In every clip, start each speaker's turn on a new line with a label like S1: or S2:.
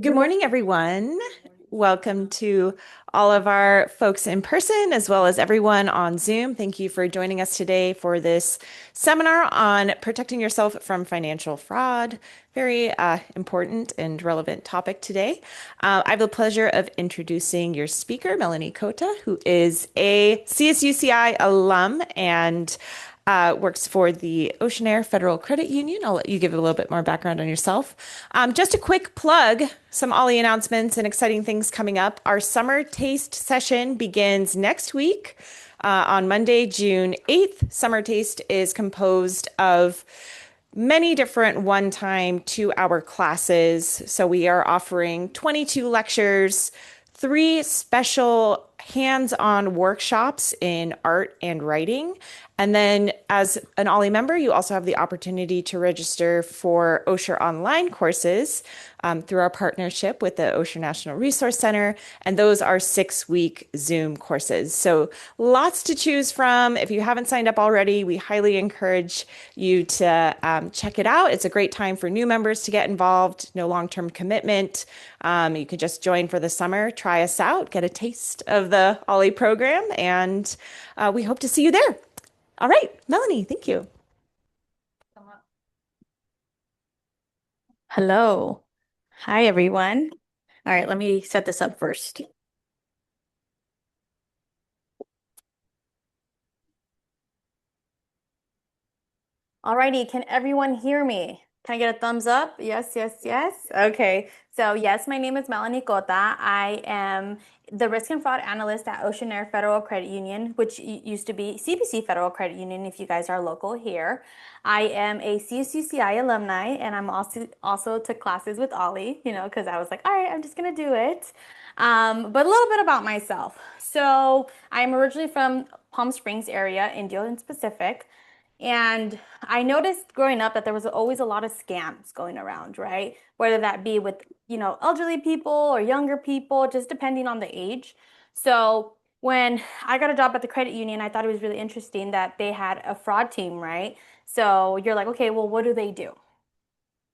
S1: Good morning, everyone. Welcome to all of our folks in person as well as everyone on Zoom. Thank you for joining us today for this seminar on protecting yourself from financial fraud. Very important and relevant topic today. I have the pleasure of introducing your speaker, Melanie Cota, who is a CSUCI alum and works for the OceanAir Federal Credit Union. I'll let you give a little bit more background on yourself. Just a quick plug, some OLLI announcements and exciting things coming up. Our summer taste session begins next week on Monday, June 8th. Summer taste is composed of many different one-time 2-hour classes. So we are offering 22 lectures, 3 special hands-on workshops in art and writing. And then as an OLLI member, you also have the opportunity to register for OSHA online courses through our partnership with the OSHA National Resource Center. And those are 6-week Zoom courses. So lots to choose from. If you haven't signed up already, we highly encourage you to check it out. It's a great time for new members to get involved, no long-term commitment. You can just join for the summer, try us out, get a taste of the OLLI program, and we hope to see you there. All right, Melanie, thank you.
S2: Hello. Hi, everyone. All right, let me set this up first. All righty, can everyone hear me? Can I get a thumbs up? Yes, yes, yes. Okay. So yes, my name is Melanie Cota. I am the Risk and Fraud Analyst at OceanAir Federal Credit Union, which used to be CBC Federal Credit Union if you guys are local here. I am a CSUCI alumni, and I'm also took classes with OLLI, because I was like, all right, I'm just gonna do it. But a little bit about myself. So I'm originally from Palm Springs area in Dillon Pacific. And I noticed growing up that there was always a lot of scams going around, right? Whether that be with, elderly people or younger people, just depending on the age. So when I got a job at the credit union, I thought it was really interesting that they had a fraud team, right? So you're like, okay, well, what do?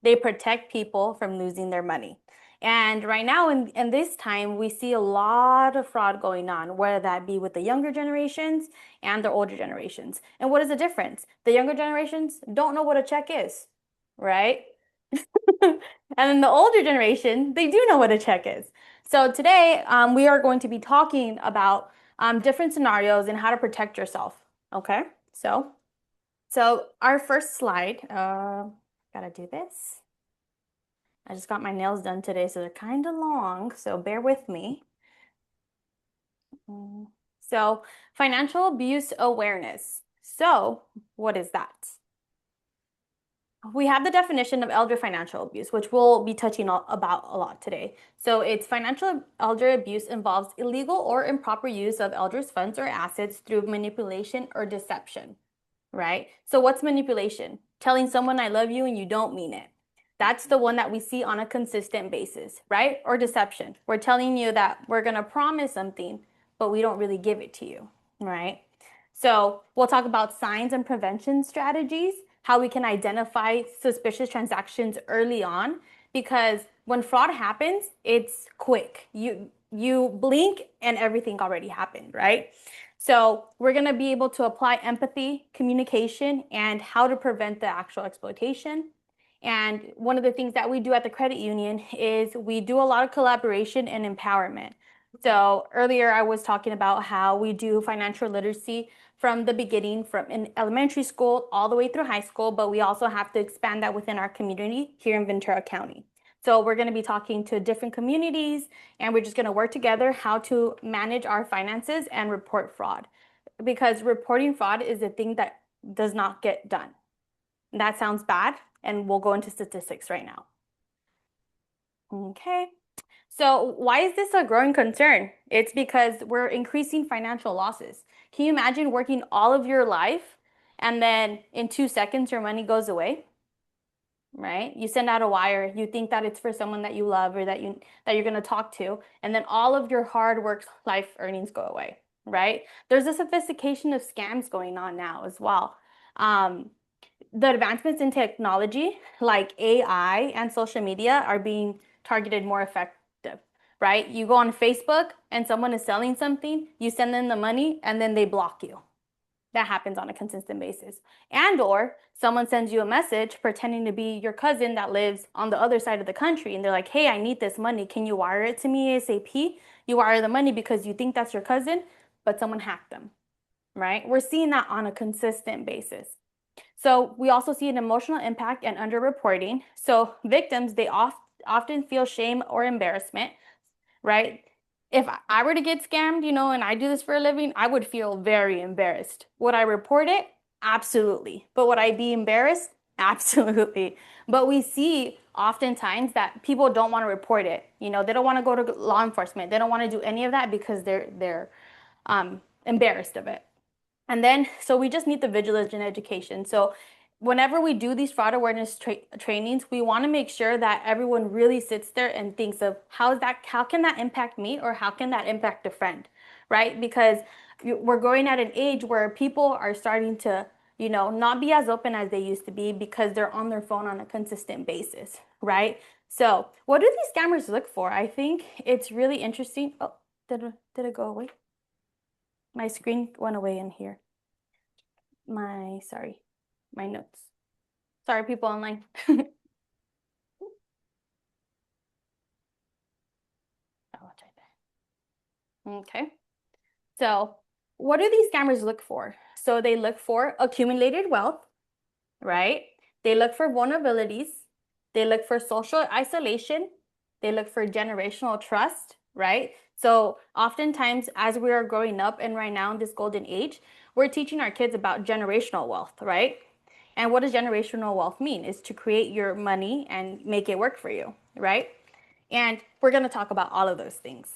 S2: They protect people from losing their money. And right now, in this time, we see a lot of fraud going on, whether that be with the younger generations and the older generations. And what is the difference? The younger generations don't know what a check is, right? And then the older generation, they do know what a check is. So today, we are going to be talking about different scenarios and how to protect yourself. Okay, so our first slide, gotta do this. I just got my nails done today, so they're kind of long, so bear with me. So, financial abuse awareness. So, what is that? We have the definition of elder financial abuse, which we'll be touching about a lot today. So, it's financial elder abuse involves illegal or improper use of elders' funds or assets through manipulation or deception, right? So, what's manipulation? Telling someone I love you and you don't mean it. That's the one that we see on a consistent basis, right? Or deception. We're telling you that we're going to promise something, but we don't really give it to you, right? So we'll talk about signs and prevention strategies, how we can identify suspicious transactions early on, because when fraud happens, it's quick. You blink and everything already happened, right? So we're going to be able to apply empathy, communication, and how to prevent the actual exploitation. And one of the things that we do at the credit union is we do a lot of collaboration and empowerment. So earlier I was talking about how we do financial literacy from the beginning, from in elementary school all the way through high school, but we also have to expand that within our community here in Ventura County. So we're going to be talking to different communities, and we're just going to work together how to manage our finances and report fraud. Because reporting fraud is a thing that does not get done. That sounds bad, and we'll go into statistics right now. Okay. So why is this a growing concern? It's because we're increasing financial losses. Can you imagine working all of your life and then in 2 seconds your money goes away? Right? You send out a wire, you think that it's for someone that you love or that you're going to talk to, and then all of your hard work life earnings go away, right? There's a sophistication of scams going on now as well. The advancements in technology like AI and social media are being targeted more effective, right? You go on Facebook and someone is selling something, you send them the money and then they block you. That happens on a consistent basis. And or someone sends you a message pretending to be your cousin that lives on the other side of the country and they're like, hey, I need this money. Can you wire it to me ASAP? You wire the money because you think that's your cousin, but someone hacked them, right? We're seeing that on a consistent basis. So we also see an emotional impact and underreporting. So victims, they often feel shame or embarrassment, right? If I were to get scammed, and I do this for a living, I would feel very embarrassed. Would I report it? Absolutely. But would I be embarrassed? Absolutely. But we see oftentimes that people don't want to report it. They don't want to go to law enforcement. They don't want to do any of that because they're embarrassed of it. And then, so we just need the vigilance and education. So whenever we do these fraud awareness trainings, we want to make sure that everyone really sits there and thinks of how can that impact me, or how can that impact a friend, right? Because we're growing at an age where people are starting to, not be as open as they used to be because they're on their phone on a consistent basis, right? So what do these scammers look for? I think it's really interesting. Oh, did it go away? My screen went away in here. Sorry, my notes. Sorry, people online. Okay. So what do these scammers look for? So they look for accumulated wealth, right? They look for vulnerabilities. They look for social isolation. They look for generational trust, right? So oftentimes as we are growing up and right now in this golden age, we're teaching our kids about generational wealth, right? And what does generational wealth mean? Is to create your money and make it work for you, right? And we're going to talk about all of those things.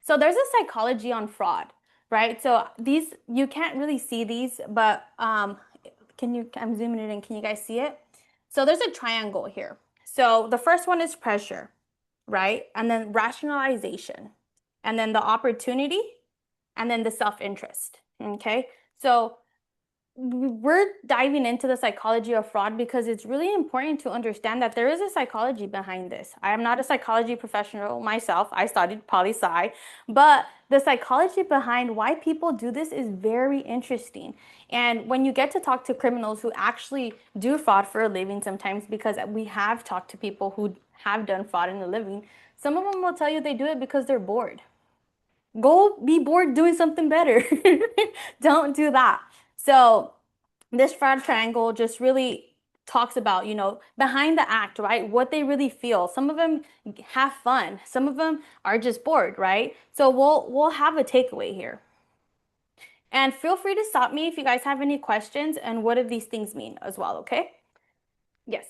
S2: So there's a psychology on fraud, right? So these, you can't really see these, but I'm zooming it in. Can you guys see it? So there's a triangle here. So the first one is pressure, right? And then rationalization, and then the opportunity, and then the self-interest, okay? So we're diving into the psychology of fraud because it's really important to understand that there is a psychology behind this. I am not a psychology professional myself. I studied poli-sci, but the psychology behind why people do this is very interesting. And when you get to talk to criminals who actually do fraud for a living sometimes, because we have talked to people who have done fraud in a living, some of them will tell you they do it because they're bored. Go be bored doing something better. Don't do that. So this fraud triangle just really talks about, behind the act, right? What they really feel. Some of them have fun. Some of them are just bored, right? So we'll have a takeaway here. And feel free to stop me if you guys have any questions and what do these things mean as well, okay? Yes.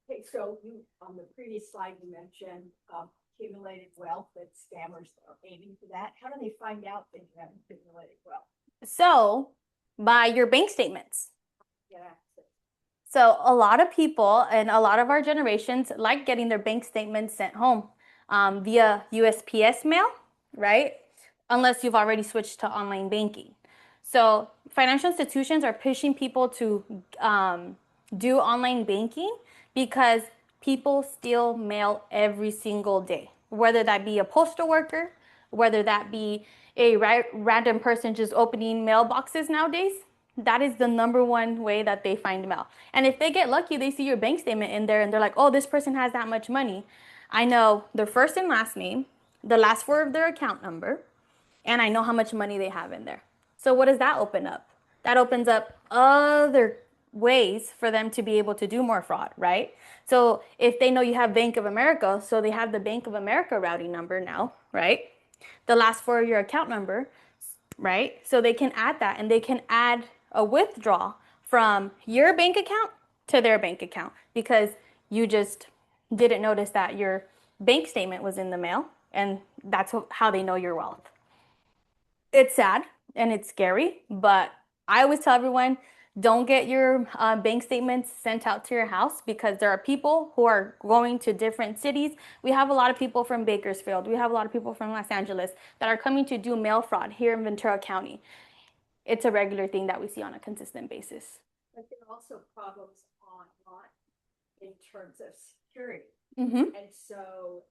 S3: Okay, so you, on the previous slide, you mentioned accumulated wealth, that scammers are aiming for that. How do they find out that you have accumulated wealth?
S2: So by your bank statements.
S3: Yeah.
S2: So a lot of people and a lot of our generations like getting their bank statements sent home via USPS mail, right? Unless you've already switched to online banking. So financial institutions are pushing people to do online banking because people still mail every single day, whether that be a postal worker, whether that be a random person just opening mailboxes nowadays. That is the number one way that they find mail. And if they get lucky, they see your bank statement in there and they're like, oh, this person has that much money. I know their first and last name, the last four of their account number, and I know how much money they have in there. So what does that open up? That opens up other ways for them to be able to do more fraud, right? So if they know you have Bank of America, so they have the Bank of America routing number now, right? The last four of your account number, right? So they can add that and they can add a withdrawal from your bank account to their bank account because you just didn't notice that your bank statement was in the mail, and that's how they know your wealth. It's sad and it's scary, but I always tell everyone, don't get your bank statements sent out to your house because there are people who are going to different cities. We have a lot of people from Bakersfield. We have a lot of people from Los Angeles that are coming to do mail fraud here in Ventura County. It's a regular thing that we see on a consistent basis.
S3: But there are also problems online in terms of security.
S2: Mm-hmm.
S3: And so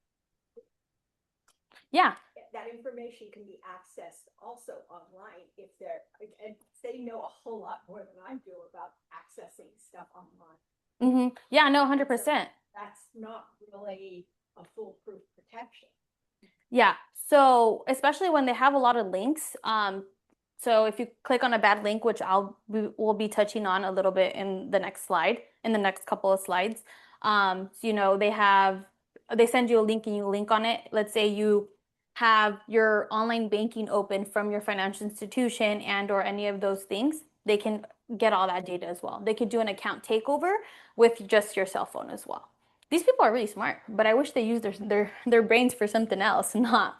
S2: Yeah.
S3: that information can be accessed also online if they're, and they know a whole lot more than I do about accessing stuff online.
S2: Mm-hmm. Yeah, no,
S3: So
S2: 100%.
S3: that's not really a foolproof protection.
S2: Yeah. So especially when they have a lot of links, so if you click on a bad link, which we'll be touching on a little bit in the next slide, in the next couple of slides, so, you know, they send you a link and you link on it. Let's say you have your online banking open from your financial institution and or any of those things, they can get all that data as well. They could do an account takeover with just your cell phone as well. These people are really smart, but I wish they used their brains for something else, not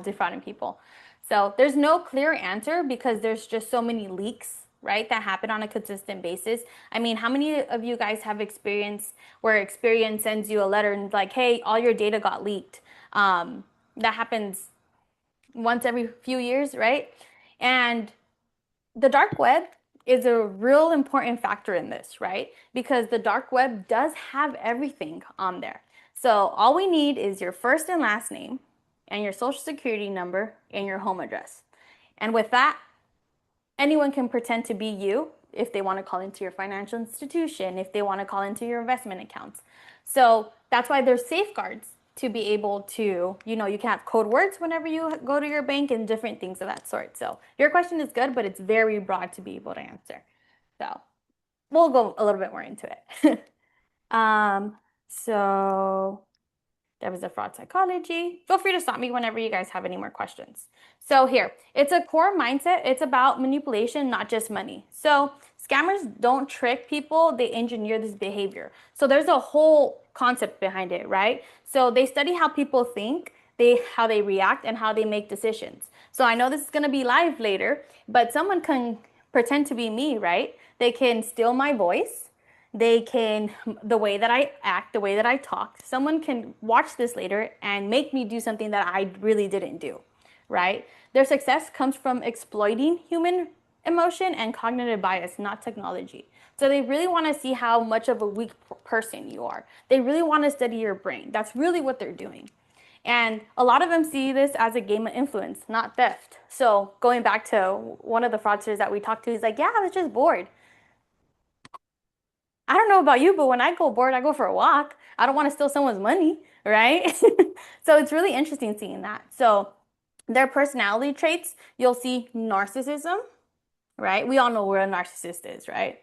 S2: defrauding people. So there's no clear answer because there's just so many leaks, right, that happen on a consistent basis. I mean, how many of you guys have experience where Experian sends you a letter and like, hey, all your data got leaked? That happens once every few years, right? And the dark web is a real important factor in this, right? Because the dark web does have everything on there. So all we need is your first and last name and your social security number and your home address. And with that, anyone can pretend to be you if they want to call into your financial institution, if they want to call into your investment accounts. So that's why there's safeguards to be able to, you know, you can have code words whenever you go to your bank and different things of that sort. So your question is good, but it's very broad to be able to answer. So we'll go a little bit more into it. So there was a fraud psychology. Feel free to stop me whenever you guys have any more questions. So here, it's a core mindset. It's about manipulation, not just money. So scammers don't trick people, they engineer this behavior. So there's a whole concept behind it, right? So they study how people think, how they react, and how they make decisions. So I know this is gonna be live later, but someone can pretend to be me, right? They can steal my voice. They can, the way that I act, the way that I talk, someone can watch this later and make me do something that I really didn't do, right? Their success comes from exploiting human emotion and cognitive bias, not technology. So they really want to see how much of a weak person you are. They really want to study your brain. That's really what they're doing. And a lot of them see this as a game of influence, not theft. So going back to one of the fraudsters that we talked to, he's like, yeah, I was just bored. I don't know about you, but when I go bored, I go for a walk. I don't want to steal someone's money, right? So it's really interesting seeing that. So their personality traits, you'll see narcissism, right? We all know where a narcissist is, right?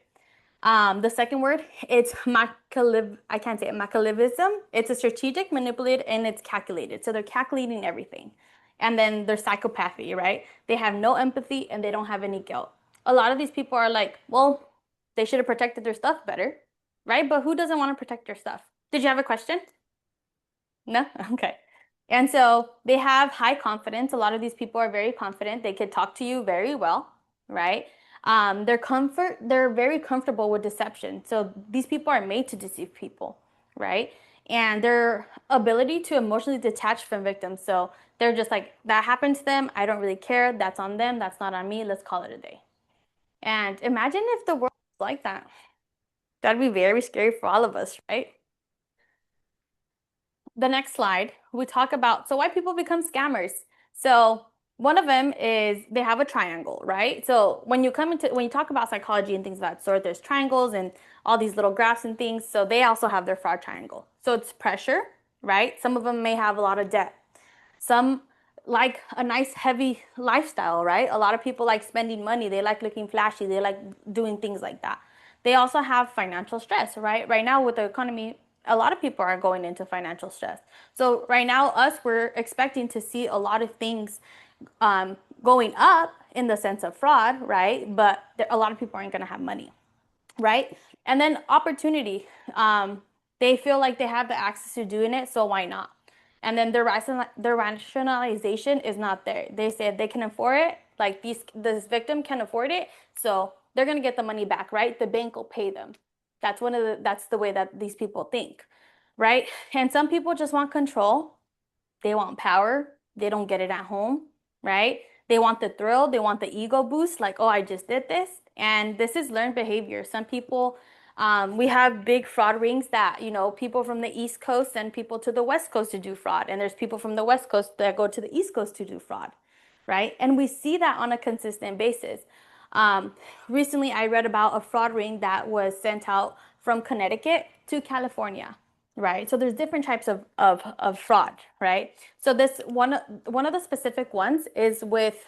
S2: The second word, it's I can't say it, Machiavellism. It's a strategic, manipulated, and it's calculated. So they're calculating everything. And then there's psychopathy, right? They have no empathy and they don't have any guilt. A lot of these people are like, well, they should have protected their stuff better, right? But who doesn't want to protect their stuff? Did you have a question? No? Okay. And so they have high confidence. A lot of these people are very confident. They could talk to you very well, right? They're very comfortable with deception. So these people are made to deceive people, right? And their ability to emotionally detach from victims. So they're just like, that happened to them. I don't really care. That's on them. That's not on me. Let's call it a day. And imagine if the world was like that. That'd be very scary for all of us, right? The next slide, we talk about so why people become scammers. So one of them is they have a triangle, right? So when you talk about psychology and things of that sort, there's triangles and all these little graphs and things. So they also have their fraud triangle. So it's pressure, right? Some of them may have a lot of debt. Some like a nice heavy lifestyle, right? A lot of people like spending money. They like looking flashy. They like doing things like that. They also have financial stress, right? Right now with the economy, a lot of people are going into financial stress. So right now, we're expecting to see a lot of things going up in the sense of fraud, right? But a lot of people aren't going to have money, right? And then opportunity. They feel like they have the access to doing it, so why not? And then their rationalization is not there. They said they can afford it, like this victim can afford it, so they're gonna get the money back, right? The bank will pay them. That's the way that these people think, right? And some people just want control. They want power. They don't get it at home, right? They want the thrill. They want the ego boost, like, oh, I just did this. And this is learned behavior. Some people We have big fraud rings that, people from the East Coast send people to the West Coast to do fraud. And there's people from the West Coast that go to the East Coast to do fraud, right? And we see that on a consistent basis. Recently, I read about a fraud ring that was sent out from Connecticut to California, right? So there's different types of fraud, right? So this one of the specific ones is with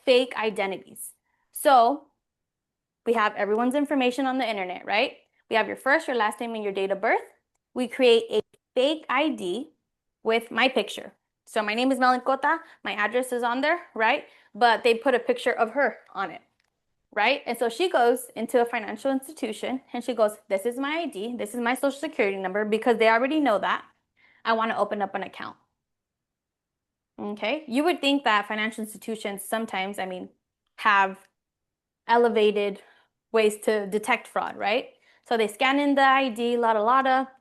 S2: fake identities. So we have everyone's information on the internet, right? We have your first, your last name, and your date of birth. We create a fake ID with my picture. So my name is Melanie Cota. My address is on there, right? But they put a picture of her on it, right? And so she goes into a financial institution and she goes, this is my ID. This is my social security number, because they already know that. I want to open up an account. Okay. You would think that financial institutions sometimes, have elevated ways to detect fraud, right? So they scan in the ID,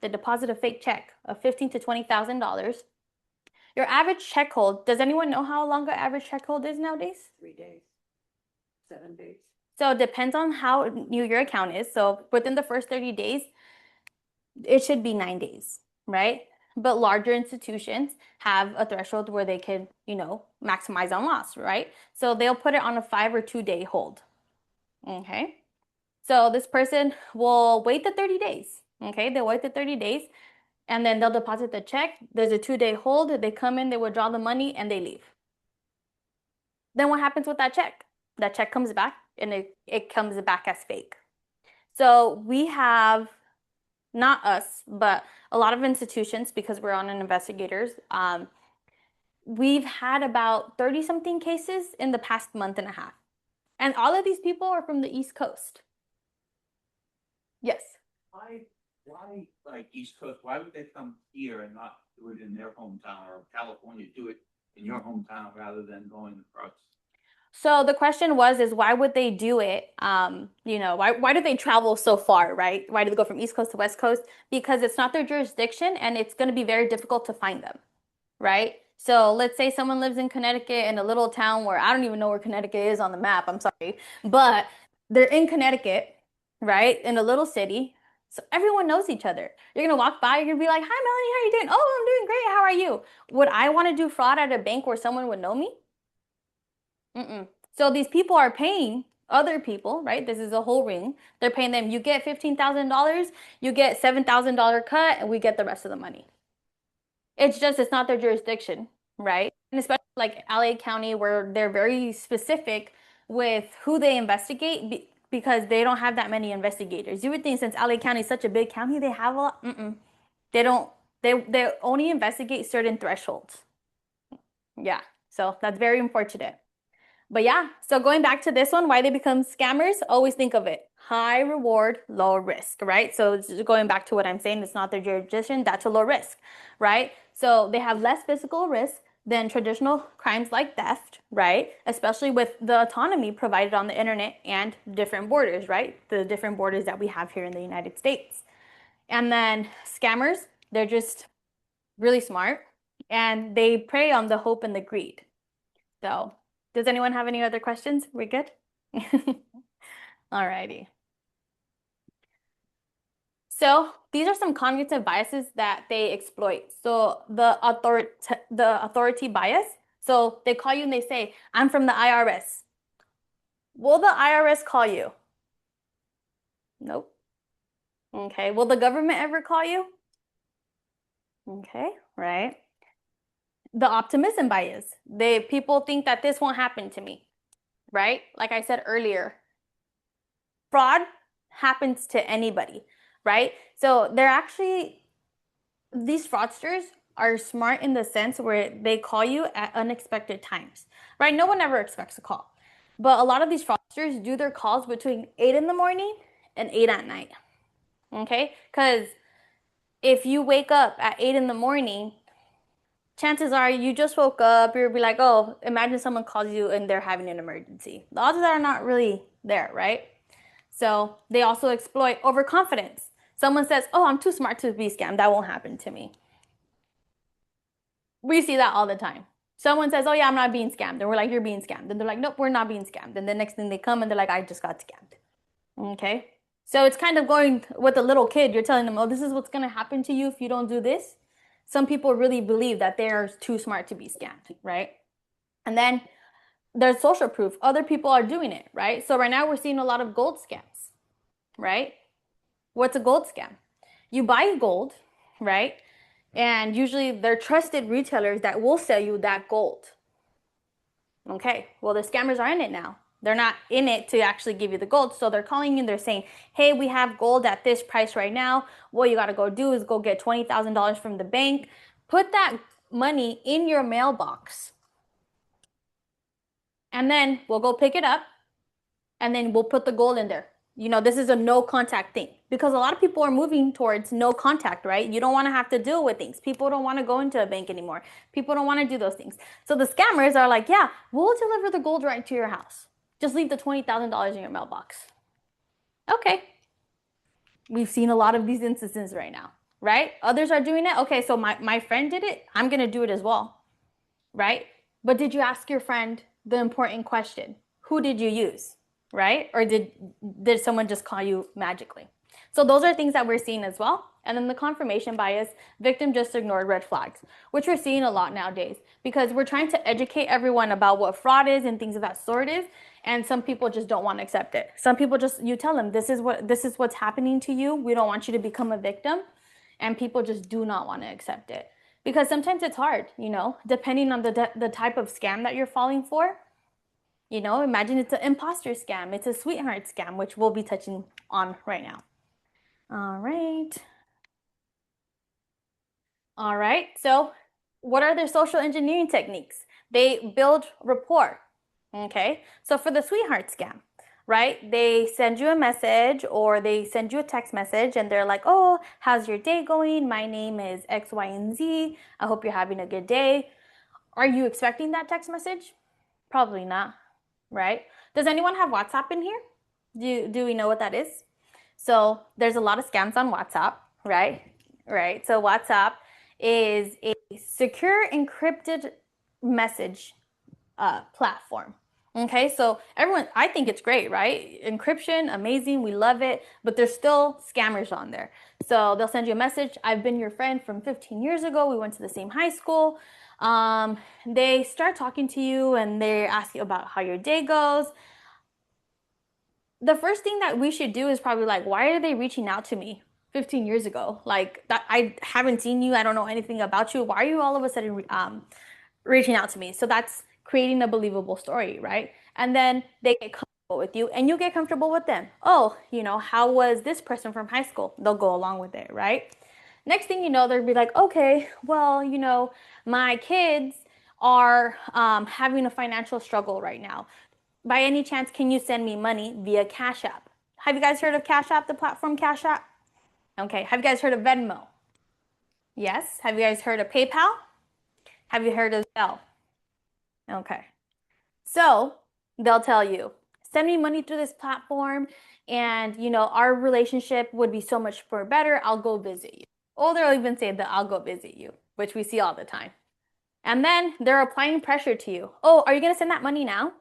S2: they deposit a fake check of $15,000 to $20,000. Your average check hold, does anyone know how long an average check hold is nowadays?
S3: 3 days, 7 days.
S2: So it depends on how new your account is. So within the first 30 days, it should be 9 days, right? But larger institutions have a threshold where they can, maximize on loss, right? So they'll put it on a 5 or 2 day hold. Okay. So this person will wait the 30 days. Okay. They'll wait the 30 days and then they'll deposit the check. There's a 2 day hold. They come in, they withdraw the money, and they leave. Then what happens with that check? That check comes back and it comes back as fake. So we have, not us, but a lot of institutions, because we're on an investigators, we've had about 30 something cases in the past month and a half. And all of these people are from the East Coast. Yes.
S4: Why like East Coast? Why would they come here and not do it in their hometown, or California do it in your hometown rather than going across?
S2: So the question is why would they do it? Why do they travel so far, right? Why do they go from East Coast to West Coast? Because it's not their jurisdiction and it's going to be very difficult to find them, right? So let's say someone lives in Connecticut in a little town where I don't even know where Connecticut is on the map. I'm sorry, but they're in Connecticut, right? In a little city. So everyone knows each other. You're going to walk by, you're going to be like, hi, Melanie, how are you doing? Oh, I'm doing great. How are you? Would I want to do fraud at a bank where someone would know me? Mm-mm. So these people are paying other people, right? This is a whole ring. They're paying them, you get $15,000, you get $7,000 cut, and we get the rest of the money. It's not their jurisdiction, right? And especially like LA County, where they're very specific with who they investigate because they don't have that many investigators. You would think since LA County is such a big county, they have a lot. They don't. They only investigate certain thresholds. Yeah, so that's very unfortunate. But yeah, so going back to this one, why they become scammers, always think of it. High reward, low risk, right? So going back to what I'm saying, it's not their jurisdiction, that's a low risk, right? So they have less physical risk than traditional crimes like theft, right? Especially with the autonomy provided on the internet and different borders, right? The different borders that we have here in the United States. And then scammers, they're just really smart and they prey on the hope and the greed. So does anyone have any other questions? We're good? Alrighty. So these are some cognitive biases that they exploit. So the authority bias. So they call you and they say, I'm from the IRS. Will the IRS call you? Nope. Okay. Will the government ever call you? Okay, right. The optimism bias. People think that this won't happen to me, right? Like I said earlier, fraud happens to anybody, right? So these fraudsters are smart in the sense where they call you at unexpected times, right? No one ever expects a call. But a lot of these fraudsters do their calls between 8 in the morning and 8 at night, okay? Because if you wake up at 8 in the morning, chances are you just woke up, you'll be like, oh, imagine someone calls you and they're having an emergency. The odds are not really there, right? So they also exploit overconfidence. Someone says, oh, I'm too smart to be scammed. That won't happen to me. We see that all the time. Someone says, oh yeah, I'm not being scammed. And we're like, you're being scammed. And they're like, nope, we're not being scammed. And the next thing they come and they're like, I just got scammed. Okay. So it's kind of going with a little kid. You're telling them, oh, this is what's going to happen to you if you don't do this. Some people really believe that they're too smart to be scammed, right? And then there's social proof. Other people are doing it, right? So right now we're seeing a lot of gold scams, right? What's a gold scam? You buy gold, right? And usually they're trusted retailers that will sell you that gold. Okay, well, the scammers are in it now. They're not in it to actually give you the gold. So they're calling you and they're saying, hey, we have gold at this price right now. What you got to go do is go get $20,000 from the bank. Put that money in your mailbox. And then we'll go pick it up. And then we'll put the gold in there. You know, this is a no contact thing because a lot of people are moving towards no contact, right? You don't want to have to deal with things. People don't want to go into a bank anymore. People don't want to do those things. So the scammers are like, yeah, we'll deliver the gold right to your house. Just leave the $20,000 in your mailbox. Okay. We've seen a lot of these instances right now, right? Others are doing it. Okay, so my friend did it. I'm going to do it as well, right? But did you ask your friend the important question? Who did you use? Right? Or did someone just call you magically? So those are things that we're seeing as well. And then the confirmation bias, victim just ignored red flags, which we're seeing a lot nowadays because we're trying to educate everyone about what fraud is and things of that sort is. And some people just don't want to accept it. Some people just, you tell them, this is what's happening to you. We don't want you to become a victim. And people just do not want to accept it because sometimes it's hard, you know, depending on the type of scam that you're falling for. You know, imagine it's an imposter scam. It's a sweetheart scam, which we'll be touching on right now. All right. All right. So what are their social engineering techniques? They build rapport. Okay. So for the sweetheart scam, right? They send you a message or they send you a text message and they're like, oh, how's your day going? My name is X, Y, and Z. I hope you're having a good day. Are you expecting that text message? Probably not, right? Does anyone have WhatsApp in here? Do we know what that is? So there's a lot of scams on WhatsApp, right? Right. So WhatsApp is a secure encrypted message platform. Okay, so everyone, I think it's great, right? Encryption, amazing, we love it, but there's still scammers on there. So they'll send you a message. I've been your friend from 15 years ago. We went to the same high school. They start talking to you and they ask you about how your day goes. The first thing that we should do is probably like, why are they reaching out to me 15 years ago? Like that, I haven't seen you. I don't know anything about you. Why are you all of a sudden reaching out to me? So that's creating a believable story, right? And then they get comfortable with you and you get comfortable with them. Oh, you know, how was this person from high school? They'll go along with it, right? Next thing you know, they'll be like, okay, well, you know, my kids are having a financial struggle right now. By any chance, can you send me money via Cash App? Have you guys heard of Cash App, the platform Cash App? Okay. Have you guys heard of Venmo? Yes. Have you guys heard of PayPal? Have you heard of Zelle? Okay. So they'll tell you, send me money through this platform and, you know, our relationship would be so much more better. I'll go visit you. Or they'll even say that I'll go visit you, which we see all the time. And then they're applying pressure to you. Oh, are you going to send that money now?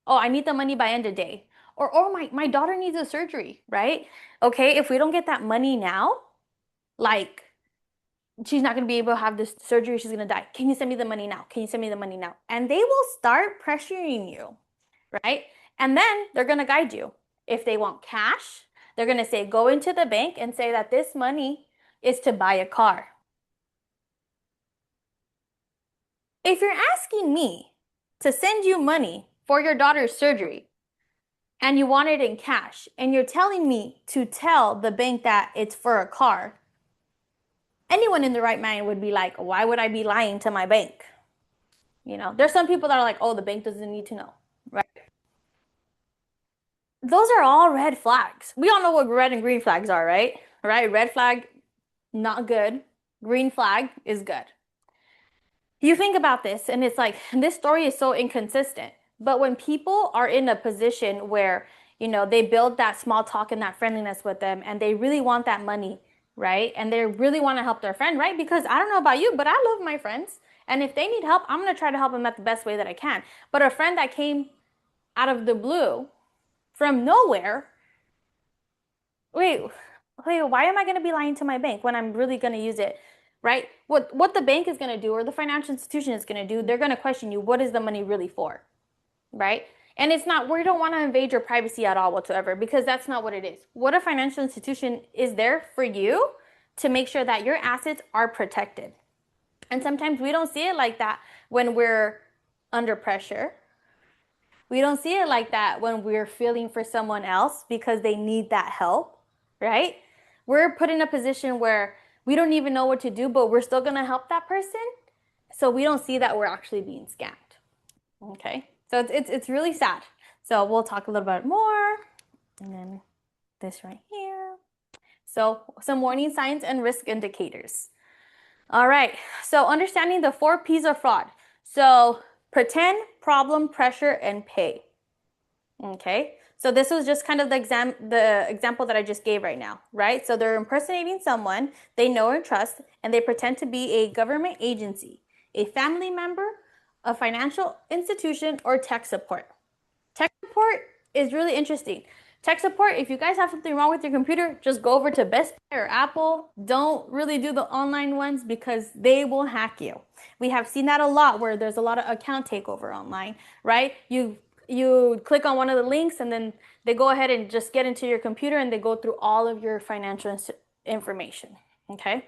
S2: Oh, I need the money by end of day. Or, oh, my daughter needs a surgery, right? Okay, if we don't get that money now, like she's not going to be able to have this surgery. She's going to die. Can you send me the money now? Can you send me the money now? And they will start pressuring you, right? And then they're going to guide you. If they want cash, they're going to say, go into the bank and say that this money is to buy a car. If you're asking me to send you money for your daughter's surgery and you want it in cash and you're telling me to tell the bank that it's for a car, anyone in the right mind would be like, why would I be lying to my bank? You know, there's some people that are like, oh, the bank doesn't need to know, right? Those are all red flags. We all know what red and green flags are, right? Right? Red flag, not good. Green flag is good. You think about this and it's like, this story is so inconsistent. But when people are in a position where, you know, they build that small talk and that friendliness with them and they really want that money, right? And they really want to help their friend, right? Because I don't know about you, but I love my friends. And if they need help, I'm going to try to help them at the best way that I can. But a friend that came out of the blue from nowhere wait, why am I going to be lying to my bank when I'm really going to use it? Right? What the bank is going to do or the financial institution is going to do, they're going to question you, what is the money really for? Right? And it's not, we don't want to invade your privacy at all whatsoever because that's not what it is. What a financial institution is there for you to make sure that your assets are protected. And sometimes we don't see it like that when we're under pressure. We don't see it like that when we're feeling for someone else because they need that help, right? We're put in a position where we don't even know what to do, but we're still going to help that person. So we don't see that we're actually being scammed. Okay? So it's really sad. So we'll talk a little bit more. And then this right here. So some warning signs and risk indicators. All right. So understanding the 4 P's of fraud. So pretend, problem, pressure, and pay. Okay. So this was just kind of the example that I just gave right now, right? So they're impersonating someone they know and trust, and they pretend to be a government agency, a family member, a financial institution, or tech support. Tech support is really interesting. Tech support, if you guys have something wrong with your computer, just go over to Best Buy or Apple. Don't really do the online ones because they will hack you. We have seen that a lot where there's a lot of account takeover online, right? You click on one of the links and then they go ahead and just get into your computer and they go through all of your financial information, okay?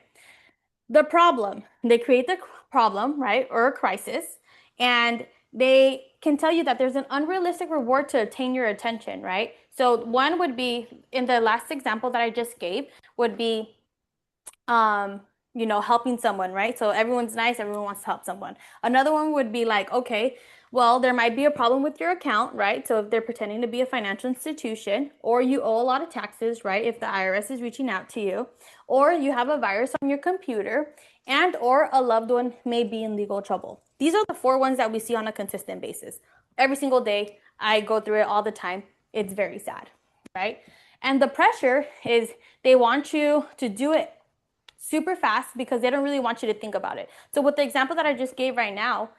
S2: The problem, they create the problem, right, or a crisis, and they can tell you that there's an unrealistic reward to obtain your attention, right? So one would be, in the last example that I just gave, would be helping someone, right? So everyone's nice, everyone wants to help someone. Another one would be like, okay, well, there might be a problem with your account, right? So if they're pretending to be a financial institution, or you owe a lot of taxes, right? If the IRS is reaching out to you, or you have a virus on your computer, and or a loved one may be in legal trouble. These are the 4 ones that we see on a consistent basis. Every single day, I go through it all the time. It's very sad, right? And the pressure is they want you to do it super fast because they don't really want you to think about it. So with the example that I just gave right now,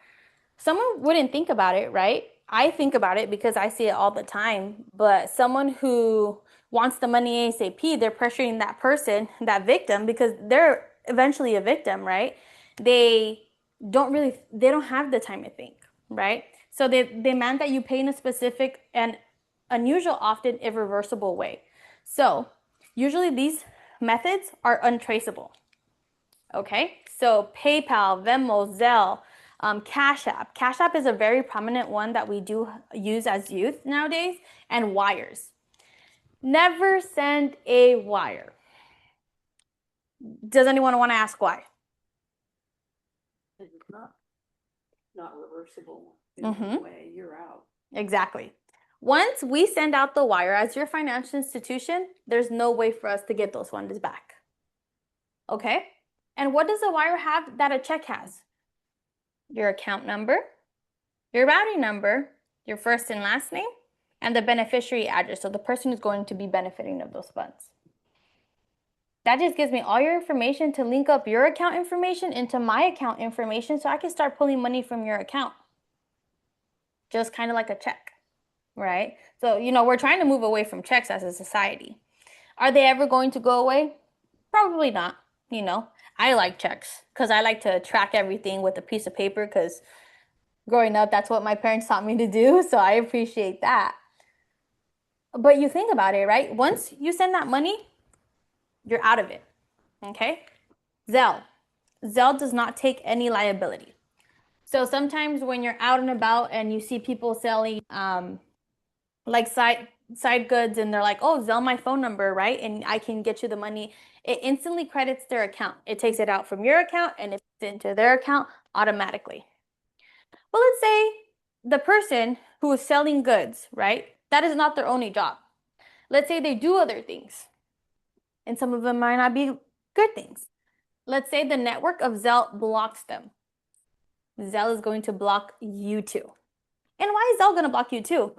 S2: someone wouldn't think about it, right? I think about it because I see it all the time, but someone who wants the money ASAP, they're pressuring that person, that victim, because they're eventually a victim, right? They they don't have the time to think, right? So they demand that you pay in a specific and unusual, often irreversible way. So usually these methods are untraceable. Okay, so PayPal, Venmo, Zelle, Cash App. Cash App is a very prominent one that we do use as youth nowadays, and wires. Never send a wire. Does anyone want to ask why?
S3: It's not reversible in any way. You're out.
S2: Exactly. Once we send out the wire as your financial institution, there's no way for us to get those funds back. Okay? And what does a wire have that a check has? Your account number, your routing number, your first and last name, and the beneficiary address, so the person who's going to be benefiting of those funds. That just gives me all your information to link up your account information into my account information so I can start pulling money from your account. Just kind of like a check, right? So, we're trying to move away from checks as a society. Are they ever going to go away? Probably not. I like checks because I like to track everything with a piece of paper because growing up, that's what my parents taught me to do. So I appreciate that. But you think about it, right? Once you send that money, you're out of it. Okay? Zelle. Zelle does not take any liability. So sometimes when you're out and about and you see people selling like side goods and they're like, oh, Zelle my phone number, right? And I can get you the money. It instantly credits their account. It takes it out from your account and it's into their account automatically. Well, let's say the person who is selling goods, right? That is not their only job. Let's say they do other things, and some of them might not be good things. Let's say the network of Zelle blocks them. Zelle is going to block you too. And why is Zelle going to block you too?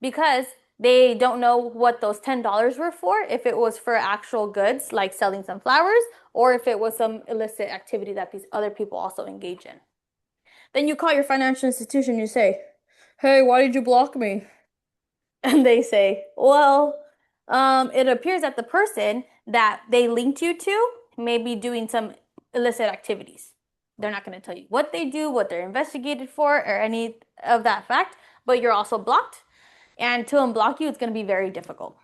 S2: Because they don't know what those $10 were for, if it was for actual goods like selling some flowers, or if it was some illicit activity that these other people also engage in. Then you call your financial institution, you say, hey, why did you block me? And they say, well, It appears that the person that they linked you to may be doing some illicit activities. They're not going to tell you what they do, what they're investigated for, or any of that fact, but you're also blocked. And to unblock you, it's going to be very difficult.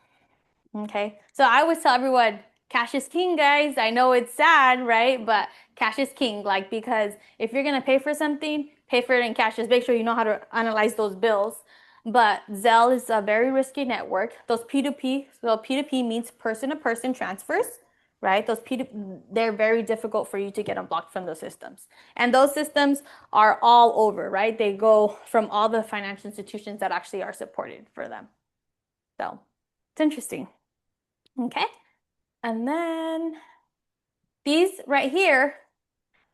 S2: Okay, so I always tell everyone, cash is king, guys. I know it's sad, right? But cash is king, like, because if you're gonna pay for something, pay for it in cash. Just make sure you know how to analyze those bills. But Zelle is a very risky network. Those P2P, so P2P means person-to-person transfers, right? Those P2, they're very difficult for you to get unblocked from those systems. And those systems are all over, right? They go from all the financial institutions that actually are supported for them. So it's interesting. Okay, and then these right here,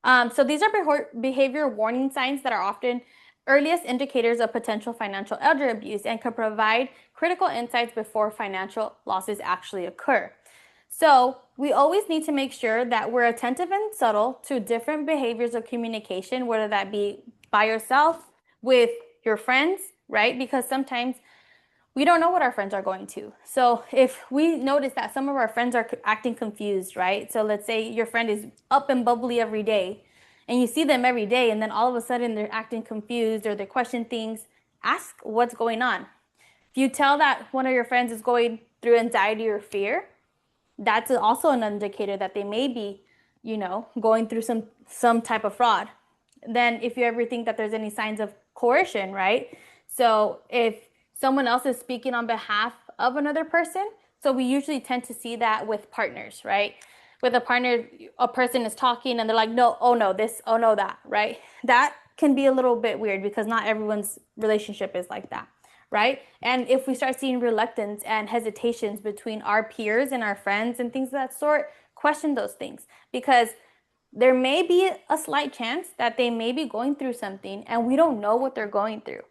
S2: so these are behavior warning signs that are often earliest indicators of potential financial elder abuse and can provide critical insights before financial losses actually occur. So we always need to make sure that we're attentive and subtle to different behaviors of communication, whether that be by yourself, with your friends, right? Because sometimes we don't know what our friends are going to. So if we notice that some of our friends are acting confused, right? So let's say your friend is up and bubbly every day and you see them every day and then all of a sudden they're acting confused or they question things, ask what's going on. If you tell that one of your friends is going through anxiety or fear, that's also an indicator that they may be, going through some type of fraud. Then if you ever think that there's any signs of coercion, right? So if someone else is speaking on behalf of another person, so we usually tend to see that with partners, right? With a partner, a person is talking and they're like, no, oh no, this, oh no, that, right? That can be a little bit weird because not everyone's relationship is like that, right? And if we start seeing reluctance and hesitations between our peers and our friends and things of that sort, question those things because there may be a slight chance that they may be going through something and we don't know what they're going through,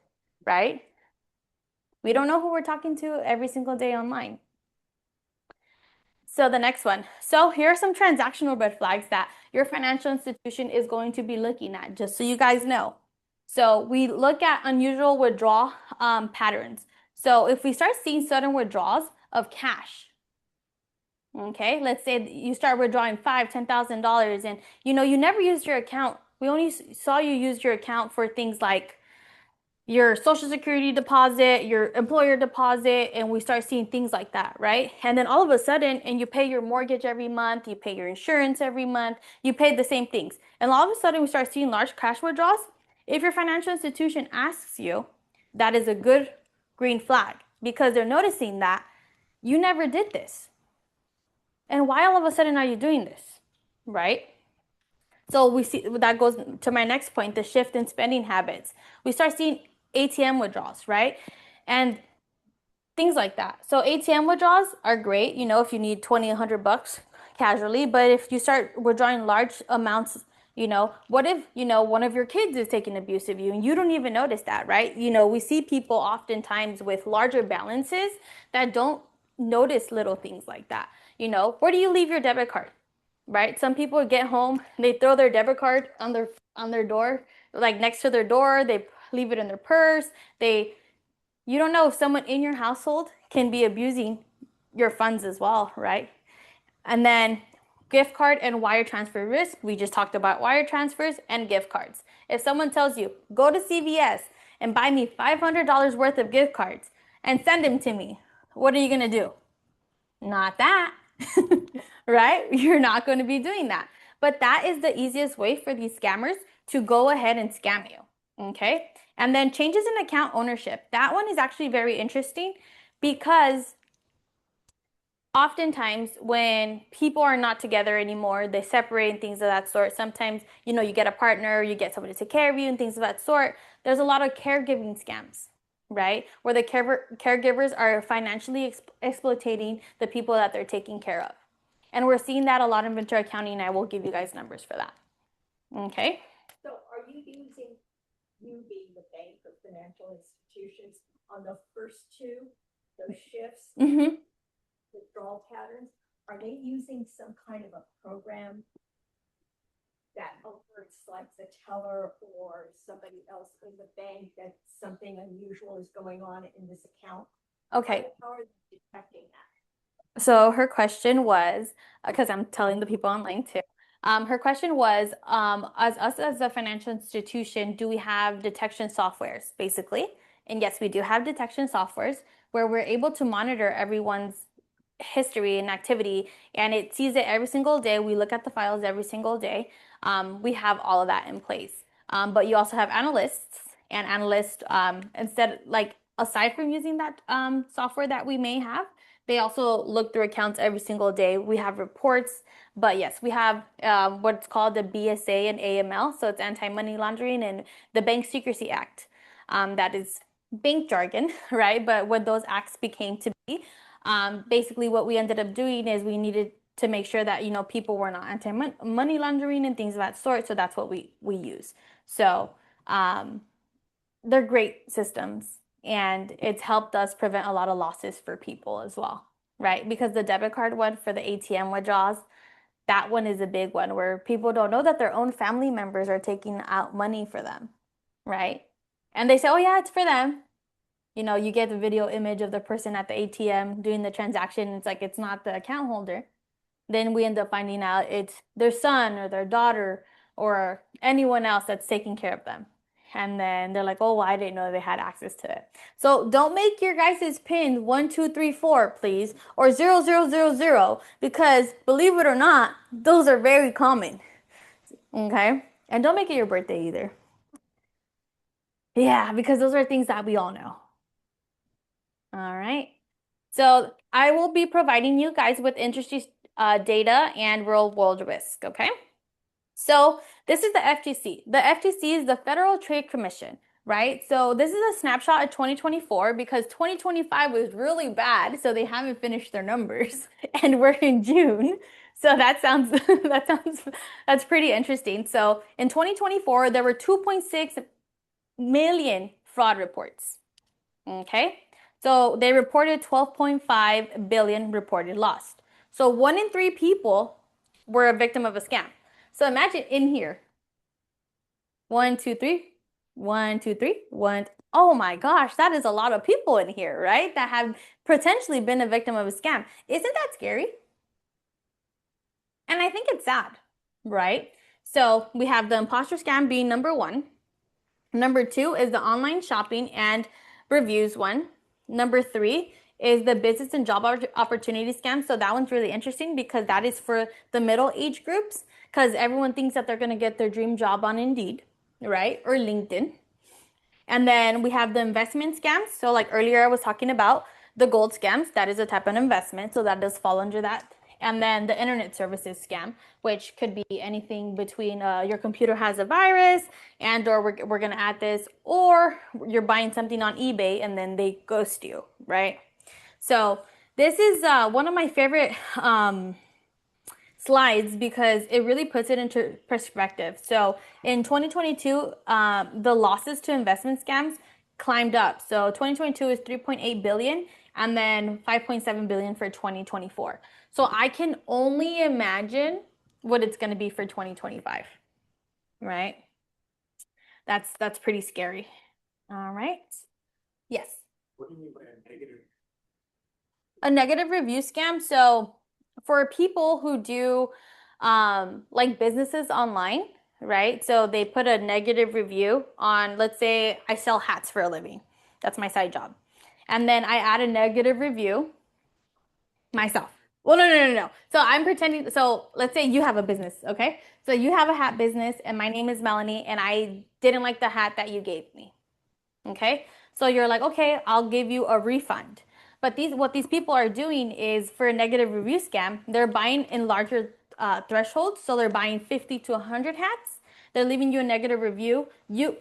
S2: right? We don't know who we're talking to every single day online. So the next one. So here are some transactional red flags that your financial institution is going to be looking at, just so you guys know. So we look at unusual withdrawal patterns. So if we start seeing sudden withdrawals of cash, okay, let's say you start withdrawing $5,000, $10,000 and you never used your account. We only saw you use your account for things like your social security deposit, your employer deposit, and we start seeing things like that, right? And then all of a sudden, and you pay your mortgage every month, you pay your insurance every month, you pay the same things. And all of a sudden, we start seeing large cash withdrawals. If your financial institution asks you, that is a good green flag because they're noticing that you never did this. And why all of a sudden are you doing this, right? So we see that goes to my next point, the shift in spending habits. We start seeing ATM withdrawals, right? And things like that. So ATM withdrawals are great, if you need 20, $100 casually, but if you start withdrawing large amounts, what if, one of your kids is taking abuse of you and you don't even notice that, right? We see people oftentimes with larger balances that don't notice little things like that. Where do you leave your debit card? Right? Some people get home, they throw their debit card on their door, like next to their door, they leave it in their purse. You don't know if someone in your household can be abusing your funds as well, right? And then gift card and wire transfer risk. We just talked about wire transfers and gift cards. If someone tells you, go to CVS and buy me $500 worth of gift cards and send them to me, what are you going to do? Not that, right? You're not going to be doing that. But that is the easiest way for these scammers to go ahead and scam you, okay? And then changes in account ownership. That one is actually very interesting because oftentimes when people are not together anymore, they separate and things of that sort. Sometimes, you get a partner, you get somebody to take care of you and things of that sort. There's a lot of caregiving scams, right? Where the caregivers are financially exploiting the people that they're taking care of. And we're seeing that a lot in Ventura County, and I will give you guys numbers for that. Okay?
S3: So are you using, you being the bank or financial institutions, on the first two, those shifts,
S2: Mm-hmm.
S3: withdrawal patterns, are they using some kind of a program that alerts like the teller or somebody else in the bank that something unusual is going on in this account?
S2: Okay.
S3: How are they detecting that?
S2: So her question was, because I'm telling the people online too. Her question was, as us as a financial institution, do we have detection softwares, basically? And yes, we do have detection softwares where we're able to monitor everyone's history and activity, and it sees it every single day. We look at the files every single day. We have all of that in place. But you also have analysts, and analysts, instead, like aside from using that software that we may have, they also look through accounts every single day. We have reports, but yes, we have what's called the BSA and AML, so it's Anti-Money Laundering and the Bank Secrecy Act. That is bank jargon, right? But what those acts became to be, basically what we ended up doing is we needed to make sure that, you know, people were not anti-money laundering and things of that sort. So that's what we use. So they're great systems, and it's helped us prevent a lot of losses for people as well, right? Because the debit card one for the ATM withdrawals, that one is a big one where people don't know that their own family members are taking out money for them, right? And they say, oh yeah, it's for them. You know, you get the video image of the person at the ATM doing the transaction. It's like it's not the account holder. Then we end up finding out it's their son or their daughter or anyone else that's taking care of them. And then they're like, oh, well, I didn't know they had access to it. So don't make your guys' pin 1234, please, or 0000, because believe it or not, those are very common. Okay? And don't make it your birthday either. Yeah, because those are things that we all know. All right. So I will be providing you guys with industry data and real world risk, okay? So this is the FTC. The FTC is the Federal Trade Commission, right? So this is a snapshot of 2024 because 2025 was really bad, so they haven't finished their numbers, and we're in June. So that sounds that's pretty interesting. So in 2024, there were 2.6 million fraud reports. Okay. So they reported 12.5 billion reported lost. So 1 in 3 people were a victim of a scam. So imagine in here, 1, 2, 3, 1, 2, 3, 1. Oh my gosh, that is a lot of people in here, right? That have potentially been a victim of a scam. Isn't that scary? And I think it's sad, right? So we have the imposter scam being number 1. Number 2 is the online shopping and reviews one. Number 3 is the business and job opportunity scam. So that one's really interesting because that is for the middle age groups, because everyone thinks that they're going to get their dream job on Indeed, right? Or LinkedIn. And then we have the investment scams. So like earlier I was talking about the gold scams. That is a type of investment. So that does fall under that. And then the internet services scam, which could be anything between your computer has a virus and or we're going to add this, or you're buying something on eBay and then they ghost you, right? So this is one of my favorite slides because it really puts it into perspective. So in 2022, the losses to investment scams climbed up. So 2022 is 3.8 billion and then 5.7 billion for 2024. So I can only imagine what it's going to be for 2025, right? That's pretty scary. All right. Yes.
S4: What do you mean by a negative?
S2: A negative review scam. So for people who do like businesses online, right? So they put a negative review on, let's say I sell hats for a living. That's my side job. And then I add a negative review myself. Well, no. So I'm pretending. So let's say you have a business, okay? So you have a hat business and my name is Melanie and I didn't like the hat that you gave me. Okay? So you're like, okay, I'll give you a refund. But what these people are doing is for a negative review scam, they're buying in larger thresholds. So they're buying 50 to 100 hats. They're leaving you a negative review.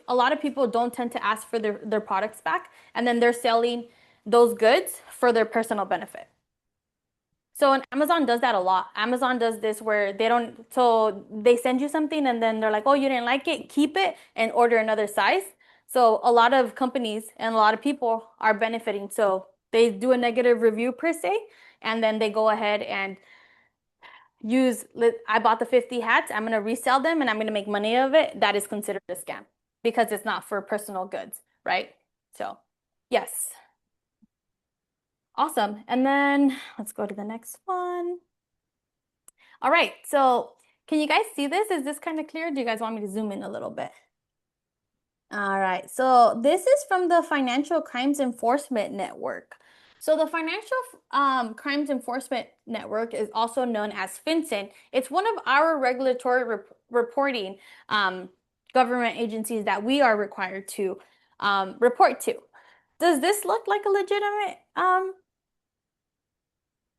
S2: A lot of people don't tend to ask for their products back, and then they're selling those goods for their personal benefit. So Amazon does that a lot. Amazon does this where so they send you something and then they're like, oh, you didn't like it, keep it and order another size. So a lot of companies and a lot of people are benefiting. So they do a negative review per se, and then they go ahead and I bought the 50 hats, I'm going to resell them and I'm going to make money of it. That is considered a scam because it's not for personal goods, right? So yes. Awesome. And then let's go to the next one. All right. So can you guys see this? Is this kind of clear? Do you guys want me to zoom in a little bit? All right. So this is from the Financial Crimes Enforcement Network. So the Financial Crimes Enforcement Network is also known as FinCEN. It's one of our regulatory reporting government agencies that we are required to report to. Does this look like a legitimate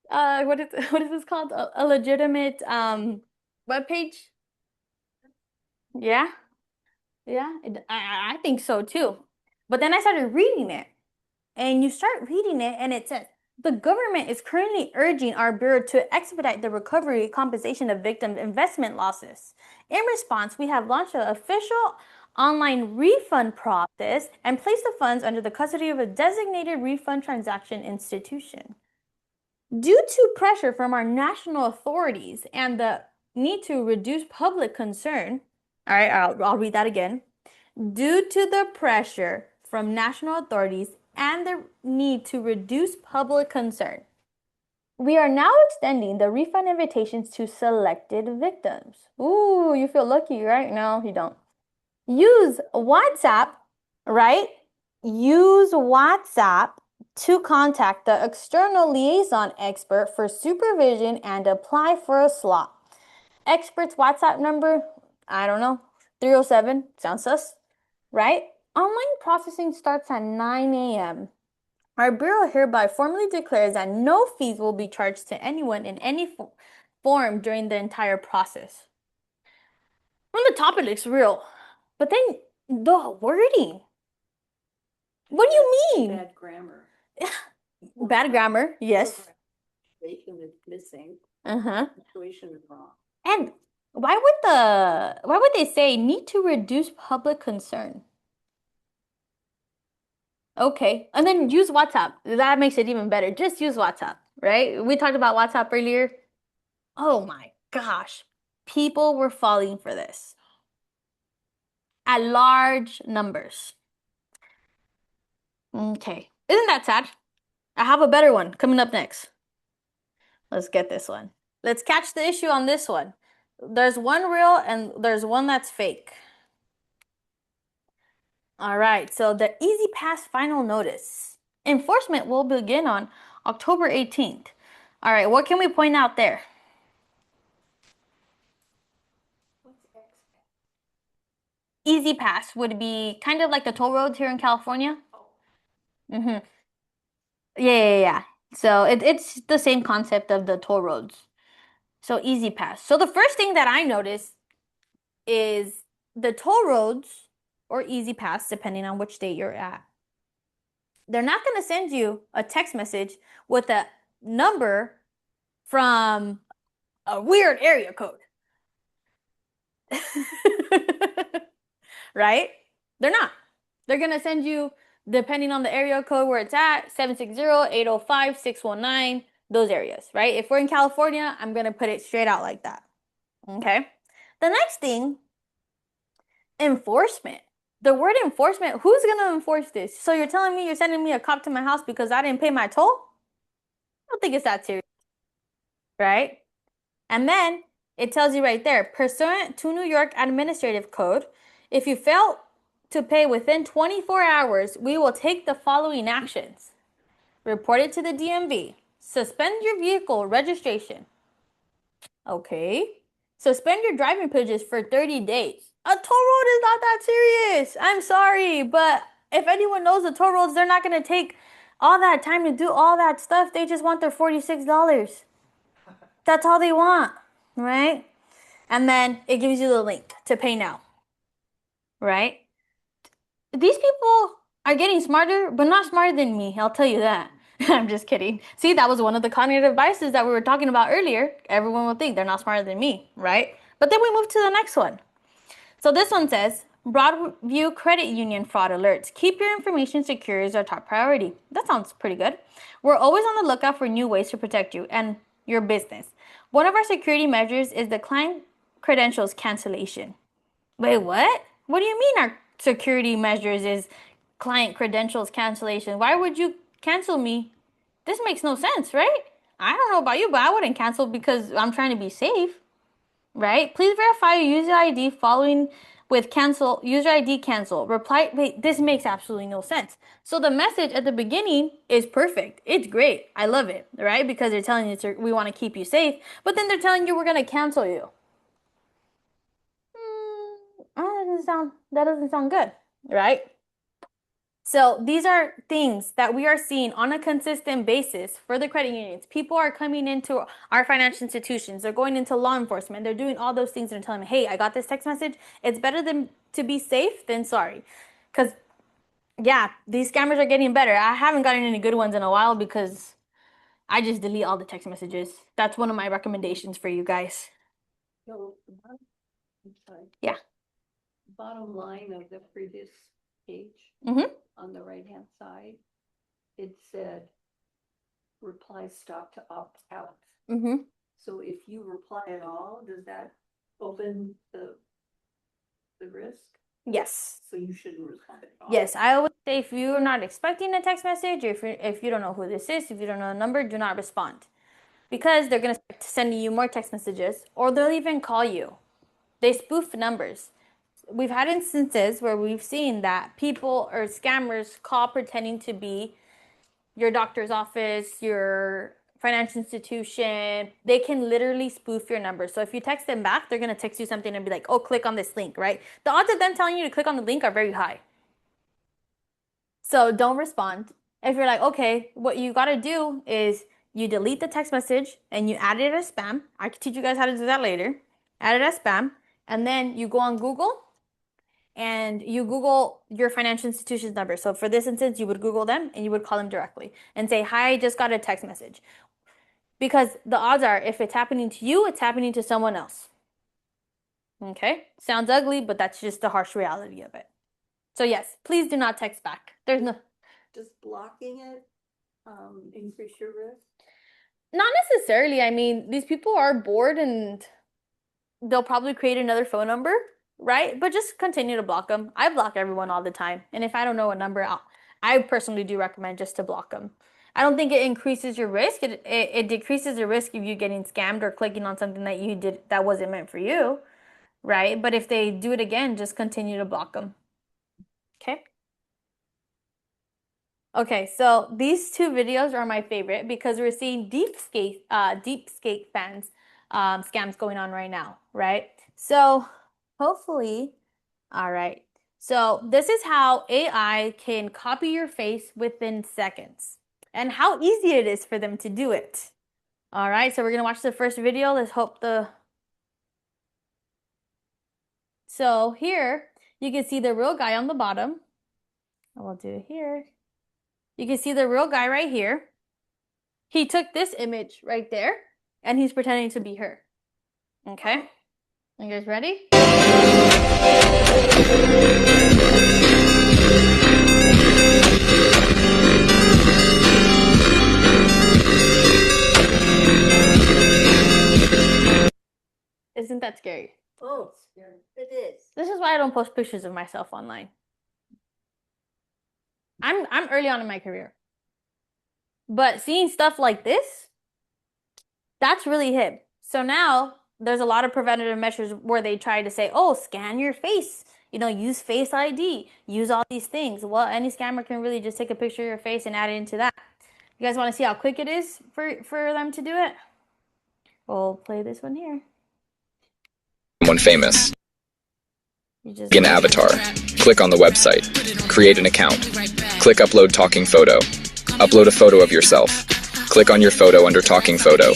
S2: what is what is this called? A legitimate web page? Yeah, yeah, I think so too. But then I started reading it, and you start reading it, and it says the government is currently urging our bureau to expedite the recovery compensation of victims' investment losses. In response, we have launched an official online refund process and placed the funds under the custody of a designated refund transaction institution. Due to pressure from our national authorities and the need to reduce public concern, all right, I'll read that again. Due to the pressure from national authorities and the need to reduce public concern, we are now extending the refund invitations to selected victims. Ooh, you feel lucky, right? No, you don't. Use WhatsApp, right? Use WhatsApp to contact the external liaison expert for supervision and apply for a slot. Expert's WhatsApp number, I don't know, 307, sounds sus, right? Online processing starts at 9 a.m. Our bureau hereby formally declares that no fees will be charged to anyone in any form during the entire process. On the top, it looks real, but then the wording. What do you mean?
S3: Bad grammar.
S2: Bad grammar, yes.
S3: Punctuation is missing.
S2: Uh-huh.
S3: Punctuation is wrong.
S2: And why would they say need to reduce public concern? Okay, and then use WhatsApp. That makes it even better. Just use WhatsApp, right? We talked about WhatsApp earlier. Oh my gosh. People were falling for this at large numbers. Okay. Isn't that sad? I have a better one coming up next. Let's get this one. Let's catch the issue on this one. There's one real and there's one that's fake. All right, so the Easy Pass final notice. Enforcement will begin on October 18th. All right, what can we point out there?
S3: What's X?
S2: Easy Pass would be kind of like the toll roads here in California. Mm-hmm. Yeah. So it's the same concept of the toll roads. So Easy Pass. So the first thing that I noticed is the toll roads or Easy Pass, depending on which state you're at. They're not going to send you a text message with a number from a weird area code. Right? They're not. They're going to send you, depending on the area code where it's at, 760, 805, 619, those areas, right? If we're in California, I'm going to put it straight out like that. Okay? The next thing, enforcement. The word enforcement, who's going to enforce this? So you're telling me you're sending me a cop to my house because I didn't pay my toll? I don't think it's that serious, right? And then it tells you right there, pursuant to New York Administrative Code, if you fail to pay within 24 hours, we will take the following actions. Report it to the DMV. Suspend your vehicle registration. Okay. Suspend your driving privileges for 30 days. A toll road is not that serious. I'm sorry, but if anyone knows the toll roads, they're not going to take all that time to do all that stuff. They just want their $46. That's all they want, right? And then it gives you the link to pay now, right? These people are getting smarter, but not smarter than me. I'll tell you that. I'm just kidding. See, that was one of the cognitive biases that we were talking about earlier. Everyone will think they're not smarter than me, right? But then we move to the next one. So this one says, Broadview Credit Union fraud alerts. Keep your information secure is our top priority. That sounds pretty good. We're always on the lookout for new ways to protect you and your business. One of our security measures is the client credentials cancellation. Wait, what? What do you mean our security measures is client credentials cancellation? Why would you cancel me This makes no sense, right? I don't know about you, but I wouldn't cancel because I'm trying to be safe, right? Please verify your user ID following with cancel, user ID cancel. Reply, wait, this makes absolutely no sense. So the message at the beginning is perfect. It's great. I love it, right? Because they're telling you we want to keep you safe, but then they're telling you we're going to cancel you. That doesn't sound good, right? So these are things that we are seeing on a consistent basis for the credit unions. People are coming into our financial institutions. They're going into law enforcement. They're doing all those things and telling me, hey, I got this text message. It's better than to be safe than sorry. Because, yeah, these scammers are getting better. I haven't gotten any good ones in a while because I just delete all the text messages. That's one of my recommendations for you guys.
S3: So, I'm sorry.
S2: Yeah.
S3: Bottom line of the previous page
S2: Mm-hmm.
S3: on the right-hand side, it said reply stop to opt out.
S2: Mm-hmm.
S3: So if you reply at all, does that open the risk?
S2: Yes.
S3: So you shouldn't respond at all.
S2: Yes, I always say if you're not expecting a text message, or if you don't know who this is, if you don't know the number, do not respond. Because they're going to start sending you more text messages, or they'll even call you. They spoof numbers. We've had instances where we've seen that people or scammers call pretending to be your doctor's office, your financial institution. They can literally spoof your number. So if you text them back, they're going to text you something and be like, oh, click on this link, right? The odds of them telling you to click on the link are very high. So don't respond. If you're like, okay, what you got to do is you delete the text message and you add it as spam. I can teach you guys how to do that later. Add it as spam. And then you go on Google and you Google your financial institution's number. So for this instance, you would Google them and you would call them directly and say, hi, I just got a text message. Because the odds are, if it's happening to you, it's happening to someone else. Okay? Sounds ugly, but that's just the harsh reality of it. So yes, please do not text back. There's no...
S3: Does blocking it increase your risk?
S2: Not necessarily. I mean, these people are bored and they'll probably create another phone number, right? But just continue to block them. I block everyone all the time. And if I don't know a number, I personally do recommend just to block them. I don't think it increases your risk. It decreases the risk of you getting scammed or clicking on something that you did that wasn't meant for you, right? But if they do it again, just continue to block them. Okay? Okay, so these two videos are my favorite because we're seeing deepskate fans scams going on right now, right? So hopefully, all right. So this is how AI can copy your face within seconds and how easy it is for them to do it. All right, so we're gonna watch the first video. Let's hope So here you can see the real guy on the bottom. I will do it here. You can see the real guy right here. He took this image right there, and he's pretending to be her. Okay? You guys ready? Isn't that scary?
S3: Oh, it's scary. It is.
S2: This is why I don't post pictures of myself online. I'm early on in my career. But seeing stuff like this, that's really hip. So now there's a lot of preventative measures where they try to say, oh, scan your face. You know, use Face ID, use all these things. Well, any scammer can really just take a picture of your face and add it into that. You guys want to see how quick it is for them to do it? We'll play this one here.
S5: Someone famous.
S2: You just
S5: An avatar. Click on the website. Create an account. Click upload talking photo. Upload a photo of yourself. Click on your photo under talking photo.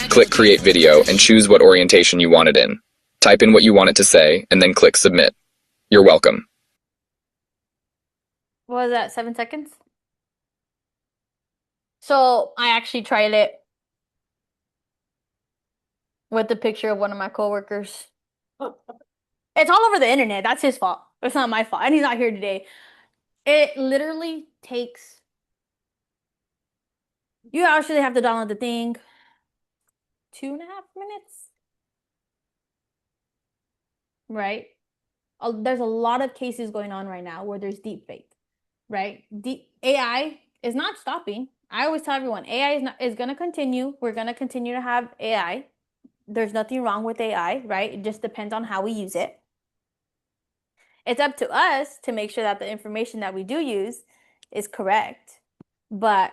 S5: Click create video and choose what orientation you want it in. Type in what you want it to say and then click submit. You're welcome.
S2: What was that, 7 seconds? So I actually tried it with the picture of one of my coworkers. It's all over the internet. That's his fault. It's not my fault. And he's not here today. It literally takes... You actually have to download the thing. 2.5 minutes. Right? There's a lot of cases going on right now where there's deep fake. Right? AI is not stopping. I always tell everyone AI is going to continue. We're going to continue to have AI. There's nothing wrong with AI, right? It just depends on how we use it. It's up to us to make sure that the information that we do use is correct. But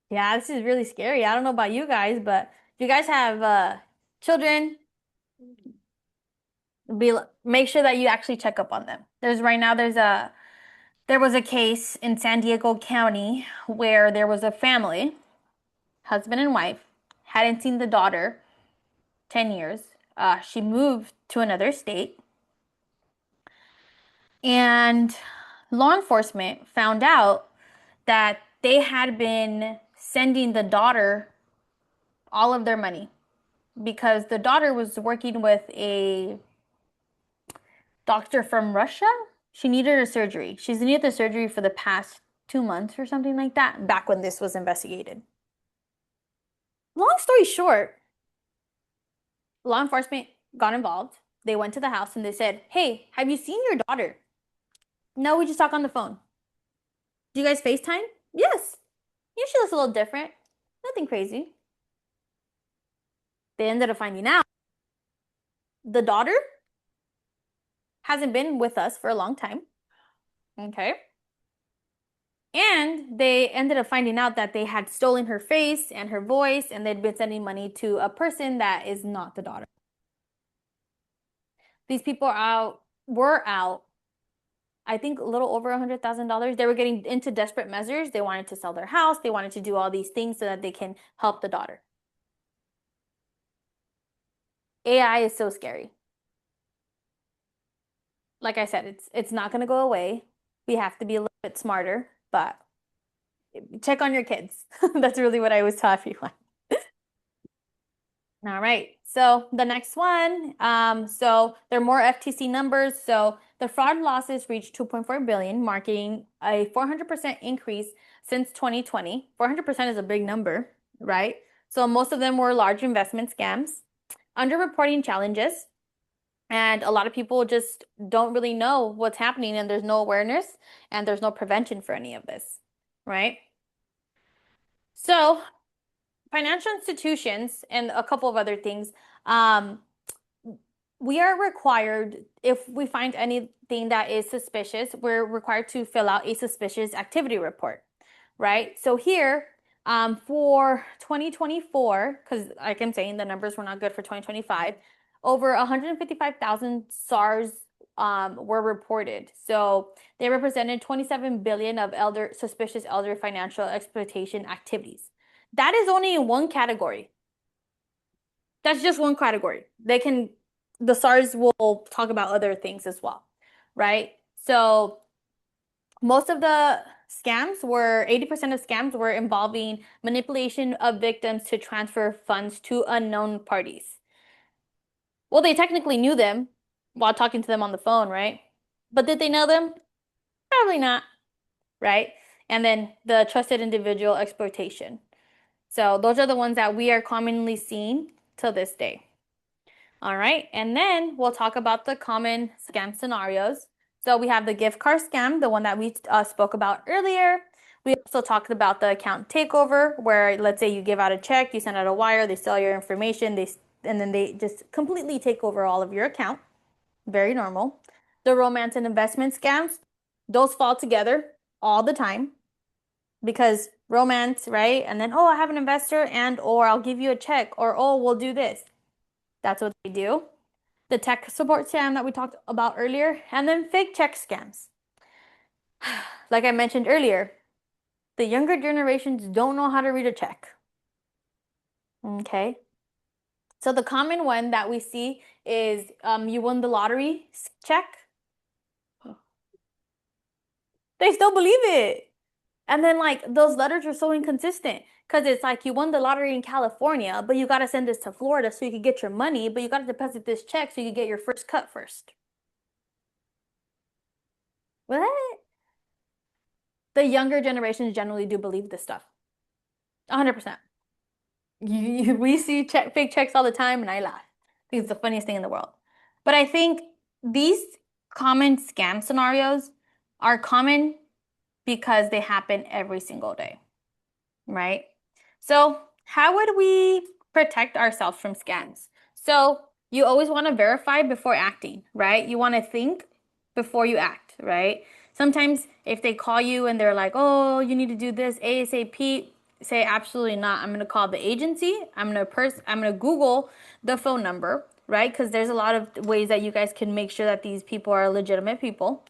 S2: yeah, this is really scary. I don't know about you guys, but if you guys have children, make sure that you actually check up on them. There was a case in San Diego County where there was a family, husband and wife, hadn't seen the daughter 10 years. She moved to another state, and law enforcement found out that they had been sending the daughter all of their money because the daughter was working with a doctor from Russia. She needed a surgery. She's needed the surgery for the past 2 months or something like that, back when this was investigated. Long story short, law enforcement got involved. They went to the house and they said, "Hey, have you seen your daughter?" "No, we just talk on the phone." "Do you guys FaceTime?" "Yes." "Yeah, she looks a little different. Nothing crazy." They ended up finding out the daughter hasn't been with us for a long time. Okay. And they ended up finding out that they had stolen her face and her voice, and they'd been sending money to a person that is not the daughter. These people were out, I think, a little over $100,000. They were getting into desperate measures. They wanted to sell their house. They wanted to do all these things so that they can help the daughter. AI is so scary. Like I said, it's not going to go away. We have to be a little bit smarter, but check on your kids. That's really what I always tell everyone. All right, so the next one, so there are more FTC numbers. So the fraud losses reached 2.4 billion, marking a 400% increase since 2020. 400% is a big number, right? So most of them were large investment scams, underreporting challenges, and a lot of people just don't really know what's happening, and there's no awareness and there's no prevention for any of this, right? So financial institutions and a couple of other things, we are required, if we find anything that is suspicious, we're required to fill out a suspicious activity report, right? So here, for 2024, because like I'm saying, the numbers were not good for 2025, over 155,000 SARS were reported. So they represented 27 billion of suspicious elder financial exploitation activities. That is only in one category. That's just one category. The SARS will talk about other things as well, right? So most of the 80% of scams were involving manipulation of victims to transfer funds to unknown parties. Well, they technically knew them while talking to them on the phone, right? But did they know them? Probably not, right? And then the trusted individual exploitation. So those are the ones that we are commonly seeing till this day. All right, and then we'll talk about the common scam scenarios. So we have the gift card scam, the one that we spoke about earlier. We also talked about the account takeover, where let's say you give out a check, you send out a wire, they sell your information, and then they just completely take over all of your account. Very normal. The romance and investment scams, those fall together all the time because romance, right? And then, oh, I have an investor, or I'll give you a check, or oh, we'll do this. That's what they do. The tech support scam that we talked about earlier, and then fake check scams. Like I mentioned earlier, the younger generations don't know how to read a check. Okay. So the common one that we see is you won the lottery check. They still believe it. And then like those letters are so inconsistent because it's like you won the lottery in California, but you got to send this to Florida so you can get your money, but you got to deposit this check so you can get your first cut first. What? The younger generations generally do believe this stuff. 100%. We see fake checks all the time, and I laugh because it's the funniest thing in the world. But I think these common scam scenarios are common because they happen every single day. right? So how would we protect ourselves from scams? So you always want to verify before acting, right? You want to think before you act, right? Sometimes if they call you and they're like, oh, you need to do this ASAP, say absolutely not. I'm going to call the agency. I'm going to Google the phone number, right? Because there's a lot of ways that you guys can make sure that these people are legitimate people.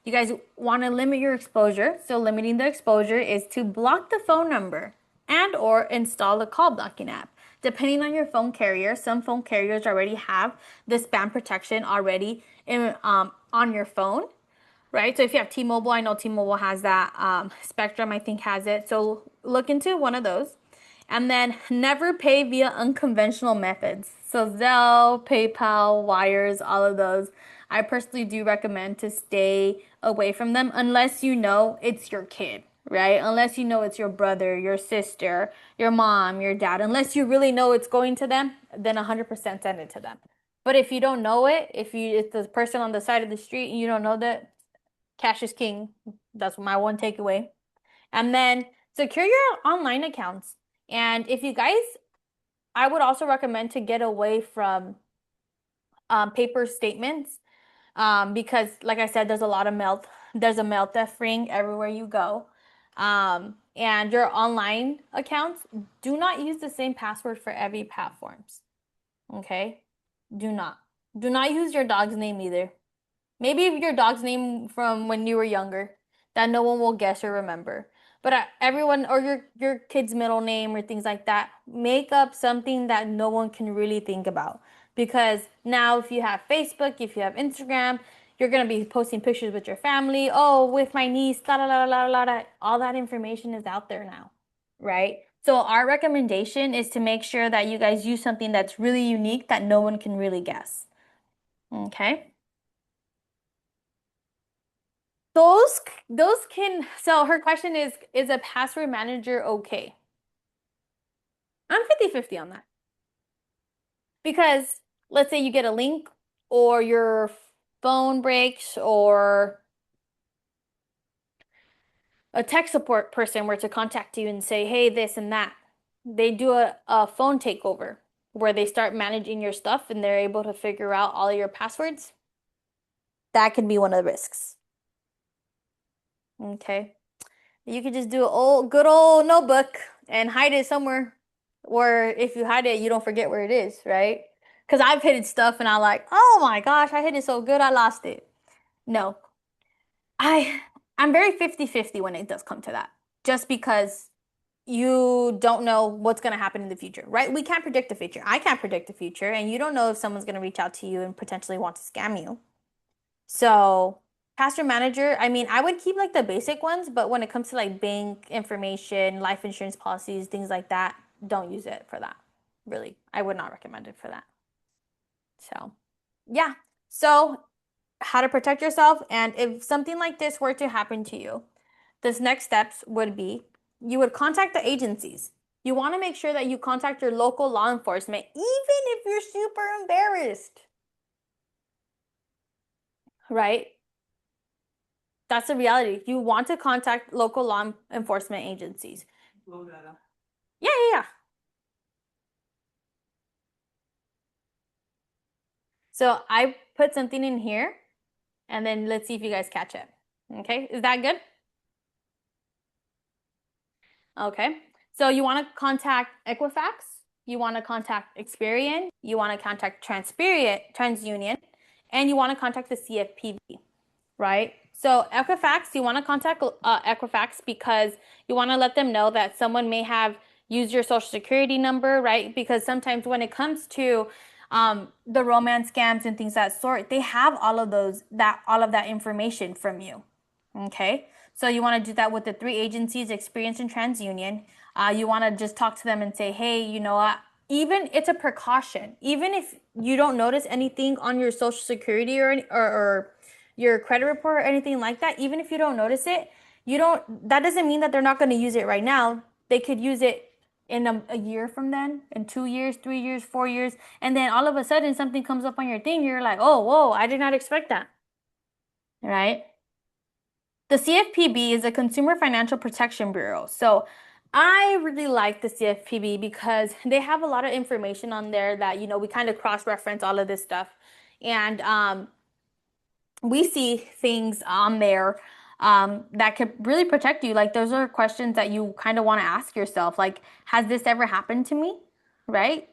S2: You guys want to limit your exposure. So limiting the exposure is to block the phone number and or install the call blocking app. Depending on your phone carrier, some phone carriers already have the spam protection already on your phone, right? So if you have T-Mobile, I know T-Mobile has that. Spectrum, I think, has it. So look into one of those. And then never pay via unconventional methods. So Zelle, PayPal, wires, all of those. I personally do recommend to stay away from them unless you know it's your kid, right? Unless you know it's your brother, your sister, your mom, your dad. Unless you really know it's going to them, then 100% send it to them. But if you don't know it, if it's the person on the side of the street and you don't know that, cash is king. That's my one takeaway. And then secure your online accounts. And if you guys, I would also recommend to get away from paper statements because, like I said, there's a mail theft ring everywhere you go. And your online accounts, do not use the same password for every platforms. Okay? Do not. Do not use your dog's name either. Maybe your dog's name from when you were younger that no one will guess or remember. But everyone, or your kid's middle name or things like that, make up something that no one can really think about. Because now if you have Facebook, if you have Instagram, you're going to be posting pictures with your family. Oh, with my niece, la la la la la la. All that information is out there now, right? So our recommendation is to make sure that you guys use something that's really unique that no one can really guess. Okay? Those can, so her question is a password manager okay? I'm 50-50 on that. Because let's say you get a link or your phone breaks or a tech support person were to contact you and say, hey, this and that. They do a phone takeover where they start managing your stuff and they're able to figure out all of your passwords. That could be one of the risks. Okay. You could just do an good old notebook and hide it somewhere. Or if you hide it, you don't forget where it is, right? Because I've hidden stuff and I'm like, oh my gosh, I hid it so good, I lost it. No, I I'm very 50-50 when it does come to that. Just because you don't know what's going to happen in the future, right? We can't predict the future. I can't predict the future, and you don't know if someone's going to reach out to you and potentially want to scam you. So, password manager, I mean, I would keep like the basic ones, but when it comes to like bank information, life insurance policies, things like that, don't use it for that. Really, I would not recommend it for that. So, yeah. So, how to protect yourself, and if something like this were to happen to you, this next steps would be you would contact the agencies. You want to make sure that you contact your local law enforcement, even if you're super embarrassed, right? That's the reality. You want to contact local law enforcement agencies.
S6: Blow that up.
S2: Yeah. So I put something in here, and then let's see if you guys catch it. Okay, is that good? Okay, so you want to contact Equifax, you want to contact Experian, you want to contact TransUnion, and you want to contact the CFPB, right? So Equifax, you want to contact Equifax because you want to let them know that someone may have used your social security number, right? Because sometimes when it comes to the romance scams and things of that sort, they have all of that information from you. Okay, so you want to do that with the three agencies, Experience and TransUnion. You want to just talk to them and say, hey, you know what? Even it's a precaution. Even if you don't notice anything on your social security or your credit report or anything like that, even if you don't notice it, that doesn't mean that they're not going to use it right now. They could use it in a year from then, in 2 years, 3 years, 4 years, and then all of a sudden something comes up on your thing. You're like, oh, whoa, I did not expect that. Right? The CFPB is a Consumer Financial Protection Bureau. So I really like the CFPB because they have a lot of information on there that, we kind of cross-reference all of this stuff. And we see things on there that could really protect you. Like those are questions that you kind of want to ask yourself. Like, has this ever happened to me? Right?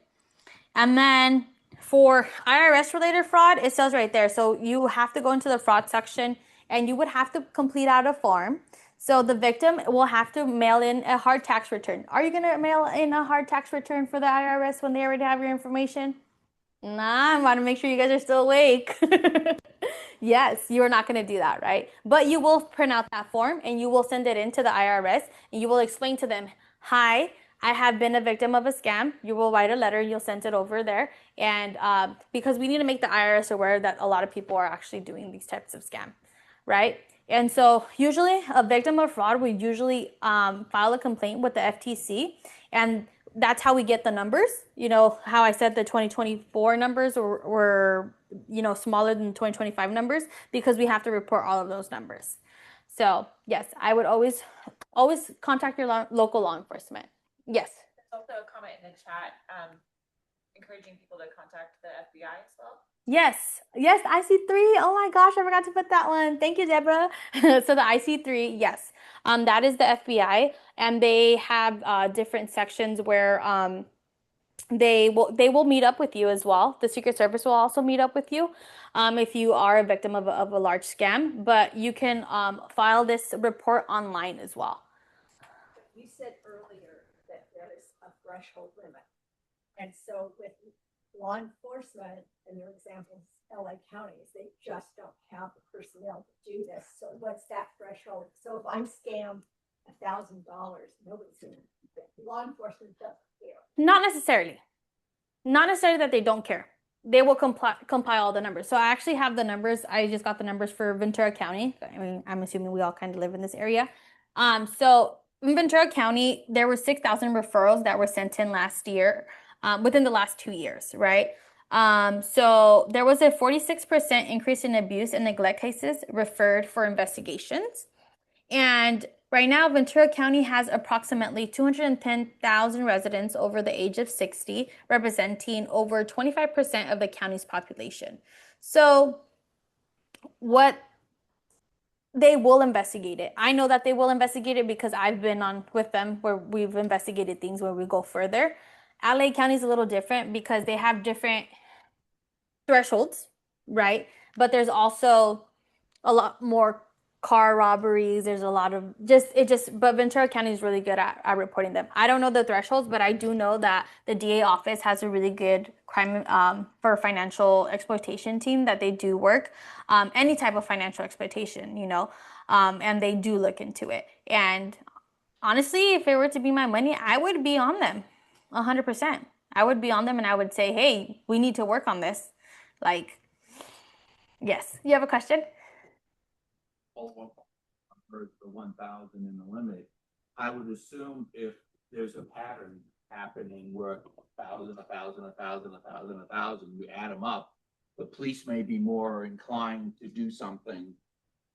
S2: And then for IRS related fraud, it says right there. So you have to go into the fraud section and you would have to complete out a form. So the victim will have to mail in a hard tax return. Are you going to mail in a hard tax return for the IRS when they already have your information? Nah, I want to make sure you guys are still awake. Yes, you are not going to do that, right? But you will print out that form and you will send it in to the IRS and you will explain to them, hi, I have been a victim of a scam. You will write a letter, you'll send it over there. And because we need to make the IRS aware that a lot of people are actually doing these types of scam, right? And so usually a victim of fraud would usually file a complaint with the FTC, and that's how we get the numbers. You know, how I said the 2024 numbers were smaller than 2025 numbers because we have to report all of those numbers. So yes, I would always contact your local law enforcement. Yes.
S1: There's also a comment in the chat encouraging people to contact the FBI as well.
S2: Yes, yes, IC3. Oh my gosh, I forgot to put that one. Thank you, Deborah. So the IC3, yes, that is the FBI, and they have different sections where they will meet up with you as well. The Secret Service will also meet up with you if you are a victim of a large scam. But you can file this report online as well.
S3: You said earlier that there is a threshold limit. And so with law enforcement, and your examples, LA counties, they just don't have the personnel to do this. So what's that threshold? So if I'm scammed $1,000, nobody's gonna, law enforcement doesn't care.
S2: Not necessarily. Not necessarily that they don't care. They will compile all the numbers. So I actually have the numbers. I just got the numbers for Ventura County. I mean, I'm assuming we all kind of live in this area. So in Ventura County, there were 6,000 referrals that were sent in last year, within the last 2 years, right? So there was a 46% increase in abuse and neglect cases referred for investigations. And right now, Ventura County has approximately 210,000 residents over the age of 60, representing over 25% of the county's population. So what they will investigate it. I know that they will investigate it because I've been on with them where we've investigated things where we go further. LA County is a little different because they have different thresholds, right? But there's also a lot more car robberies. There's a lot of but Ventura County is really good at reporting them. I don't know the thresholds, but I do know that the DA office has a really good crime for financial exploitation team that they do work, any type of financial exploitation, and they do look into it. And honestly, if it were to be my money, I would be on them 100%. I would be on them and I would say, hey, we need to work on this. Like, yes. You have a question?
S4: For the 1,000 in the limit, I would assume if there's a pattern happening where 1,000, 1,000, 1,000, 1,000, 1,000, you add them up, the police may be more inclined to do something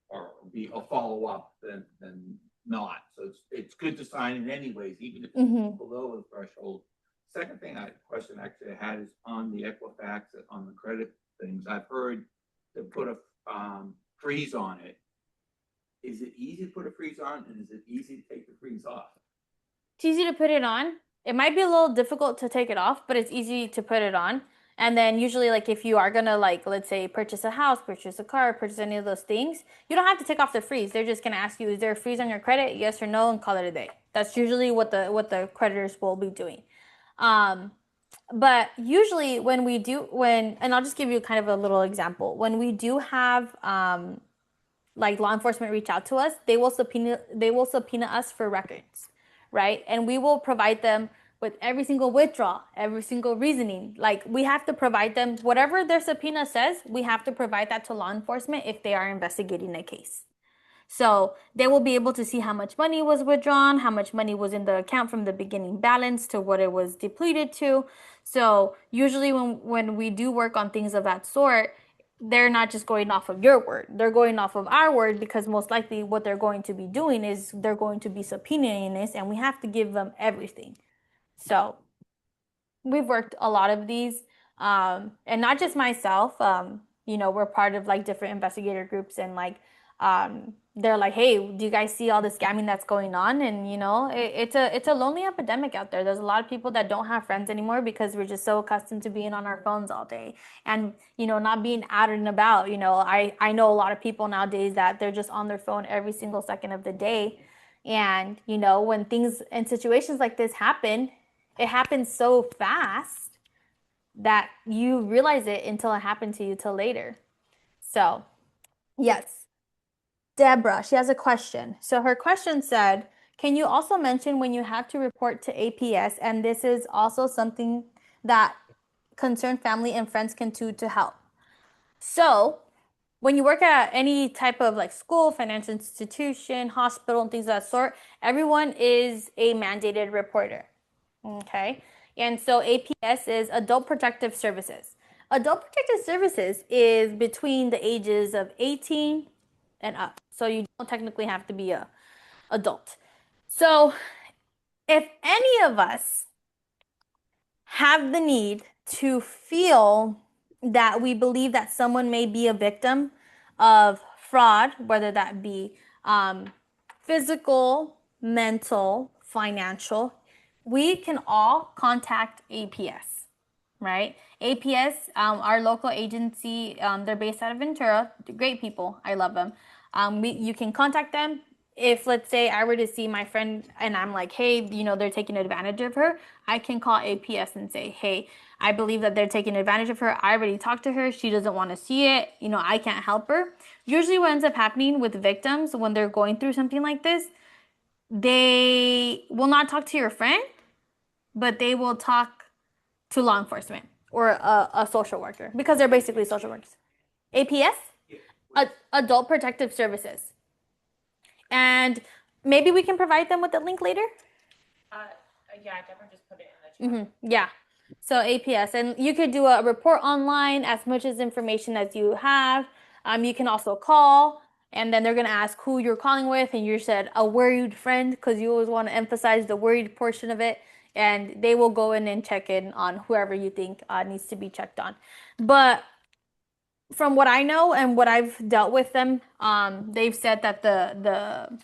S4: or be a follow up than not. So it's good to sign it anyways, even if it's below the threshold. Second question actually I had is on the Equifax, on the credit things. I've heard to put a freeze on it. Is it easy to put a freeze on, and is it easy to take the freeze off?
S2: It's easy to put it on. It might be a little difficult to take it off, but it's easy to put it on. And then usually, like, if you are gonna, like, let's say purchase a house, purchase a car, purchase any of those things, you don't have to take off the freeze. They're just gonna ask you, is there a freeze on your credit? Yes or no, and call it a day. That's usually what the creditors will be doing. But usually and I'll just give you kind of a little example. When we do have like law enforcement reach out to us, they will subpoena us for records, right? And we will provide them with every single withdrawal, every single reasoning. Like, we have to provide them whatever their subpoena says. We have to provide that to law enforcement if they are investigating a case. So they will be able to see how much money was withdrawn, how much money was in the account from the beginning balance to what it was depleted to. So usually when we do work on things of that sort, they're not just going off of your word. They're going off of our word because most likely what they're going to be doing is they're going to be subpoenaing this and we have to give them everything. So we've worked a lot of these, and not just myself. We're part of like different investigator groups, and like they're like, hey, do you guys see all the scamming that's going on? And it's a lonely epidemic out there. There's a lot of people that don't have friends anymore because we're just so accustomed to being on our phones all day and not being out and about. I know a lot of people nowadays that they're just on their phone every single second of the day. And when things and situations like this happen, it happens so fast that you realize it until it happened to you till later. So, yes. Deborah, she has a question. So her question said, can you also mention when you have to report to APS, and this is also something that concerned family and friends can do to help? So when you work at any type of like school, financial institution, hospital, and things of that sort, everyone is a mandated reporter. Okay. And so APS is Adult Protective Services. Adult Protective Services is between the ages of 18 and up. So you don't technically have to be a adult. So if any of us have the need to feel that we believe that someone may be a victim of fraud, whether that be physical, mental, financial, we can all contact APS, right? APS, our local agency, they're based out of Ventura. Great people. I love them. You can contact them. If, let's say, I were to see my friend and I'm like, hey, they're taking advantage of her, I can call APS and say, hey, I believe that they're taking advantage of her. I already talked to her. She doesn't want to see it. I can't help her. Usually what ends up happening with victims when they're going through something like this, they will not talk to your friend, but they will talk to law enforcement or a social worker because they're basically social workers. APS? Adult Protective Services. And maybe we can provide them with the link later?
S1: Yeah, I definitely just put it in the chat.
S2: Yeah. So APS, and you could do a report online, as much as information as you have. You can also call, and then they're gonna ask who you're calling with, and you said a worried friend because you always want to emphasize the worried portion of it, and they will go in and check in on whoever you think needs to be checked on. But from what I know and what I've dealt with them, they've said that the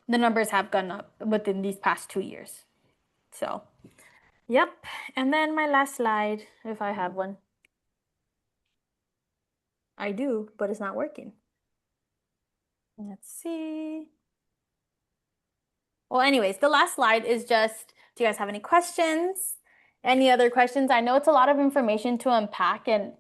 S2: numbers have gone up within these past 2 years. So. Yep. And then my last slide, if I have one. I do, but it's not working. Let's see. Well, anyways, the last slide is just, do you guys have any questions? Any other questions? I know it's a lot of information to unpack, and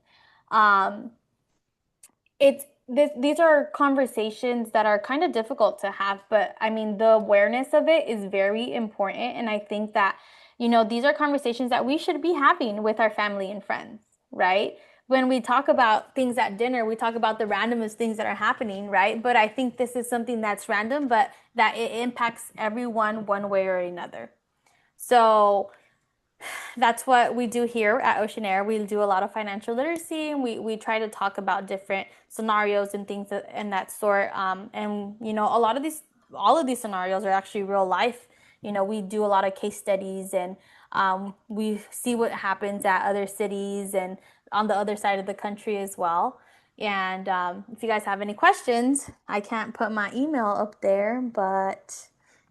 S2: these are conversations that are kind of difficult to have, but I mean, the awareness of it is very important. And I think that, these are conversations that we should be having with our family and friends, right? When we talk about things at dinner, we talk about the randomest things that are happening, right? But I think this is something that's random, but that it impacts everyone one way or another. So that's what we do here at OceanAir. We do a lot of financial literacy, and we try to talk about different scenarios and things in that sort. And all of these scenarios are actually real life. We do a lot of case studies, and we see what happens at other cities and on the other side of the country as well. And if you guys have any questions, I can't put my email up there, but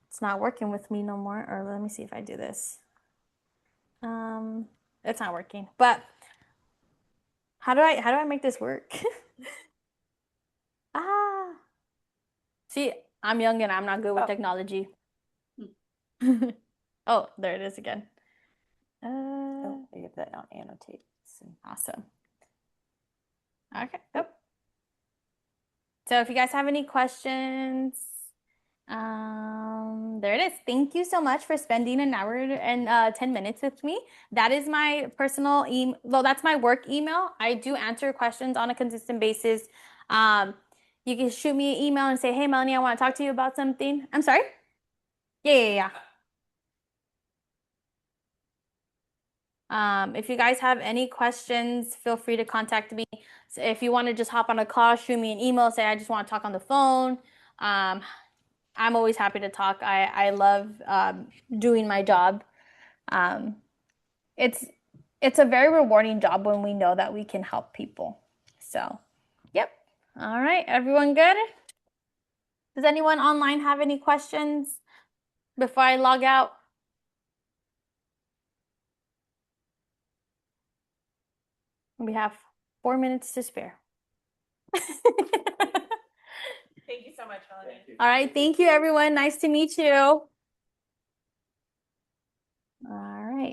S2: it's not working with me no more. Or let me see if I do this. It's not working. But how do I make this work? Ah. See, I'm young and I'm not good with technology. Oh, there it is again.
S1: I get that on annotate.
S2: Awesome. Okay. Oh. So if you guys have any questions, there it is. Thank you so much for spending an hour and 10 minutes with me. That is my personal email. Well, that's my work email. I do answer questions on a consistent basis. You can shoot me an email and say, hey, Melanie, I want to talk to you about something. I'm sorry? Yeah. If you guys have any questions, feel free to contact me. So if you want to just hop on a call, shoot me an email, say I just want to talk on the phone. I'm always happy to talk. I love doing my job. It's a very rewarding job when we know that we can help people. So, yep. All right, everyone good? Does anyone online have any questions before I log out? We have 4 minutes to spare.
S1: Thank you so much, Melanie.
S2: All right, thank you, everyone. Nice to meet you.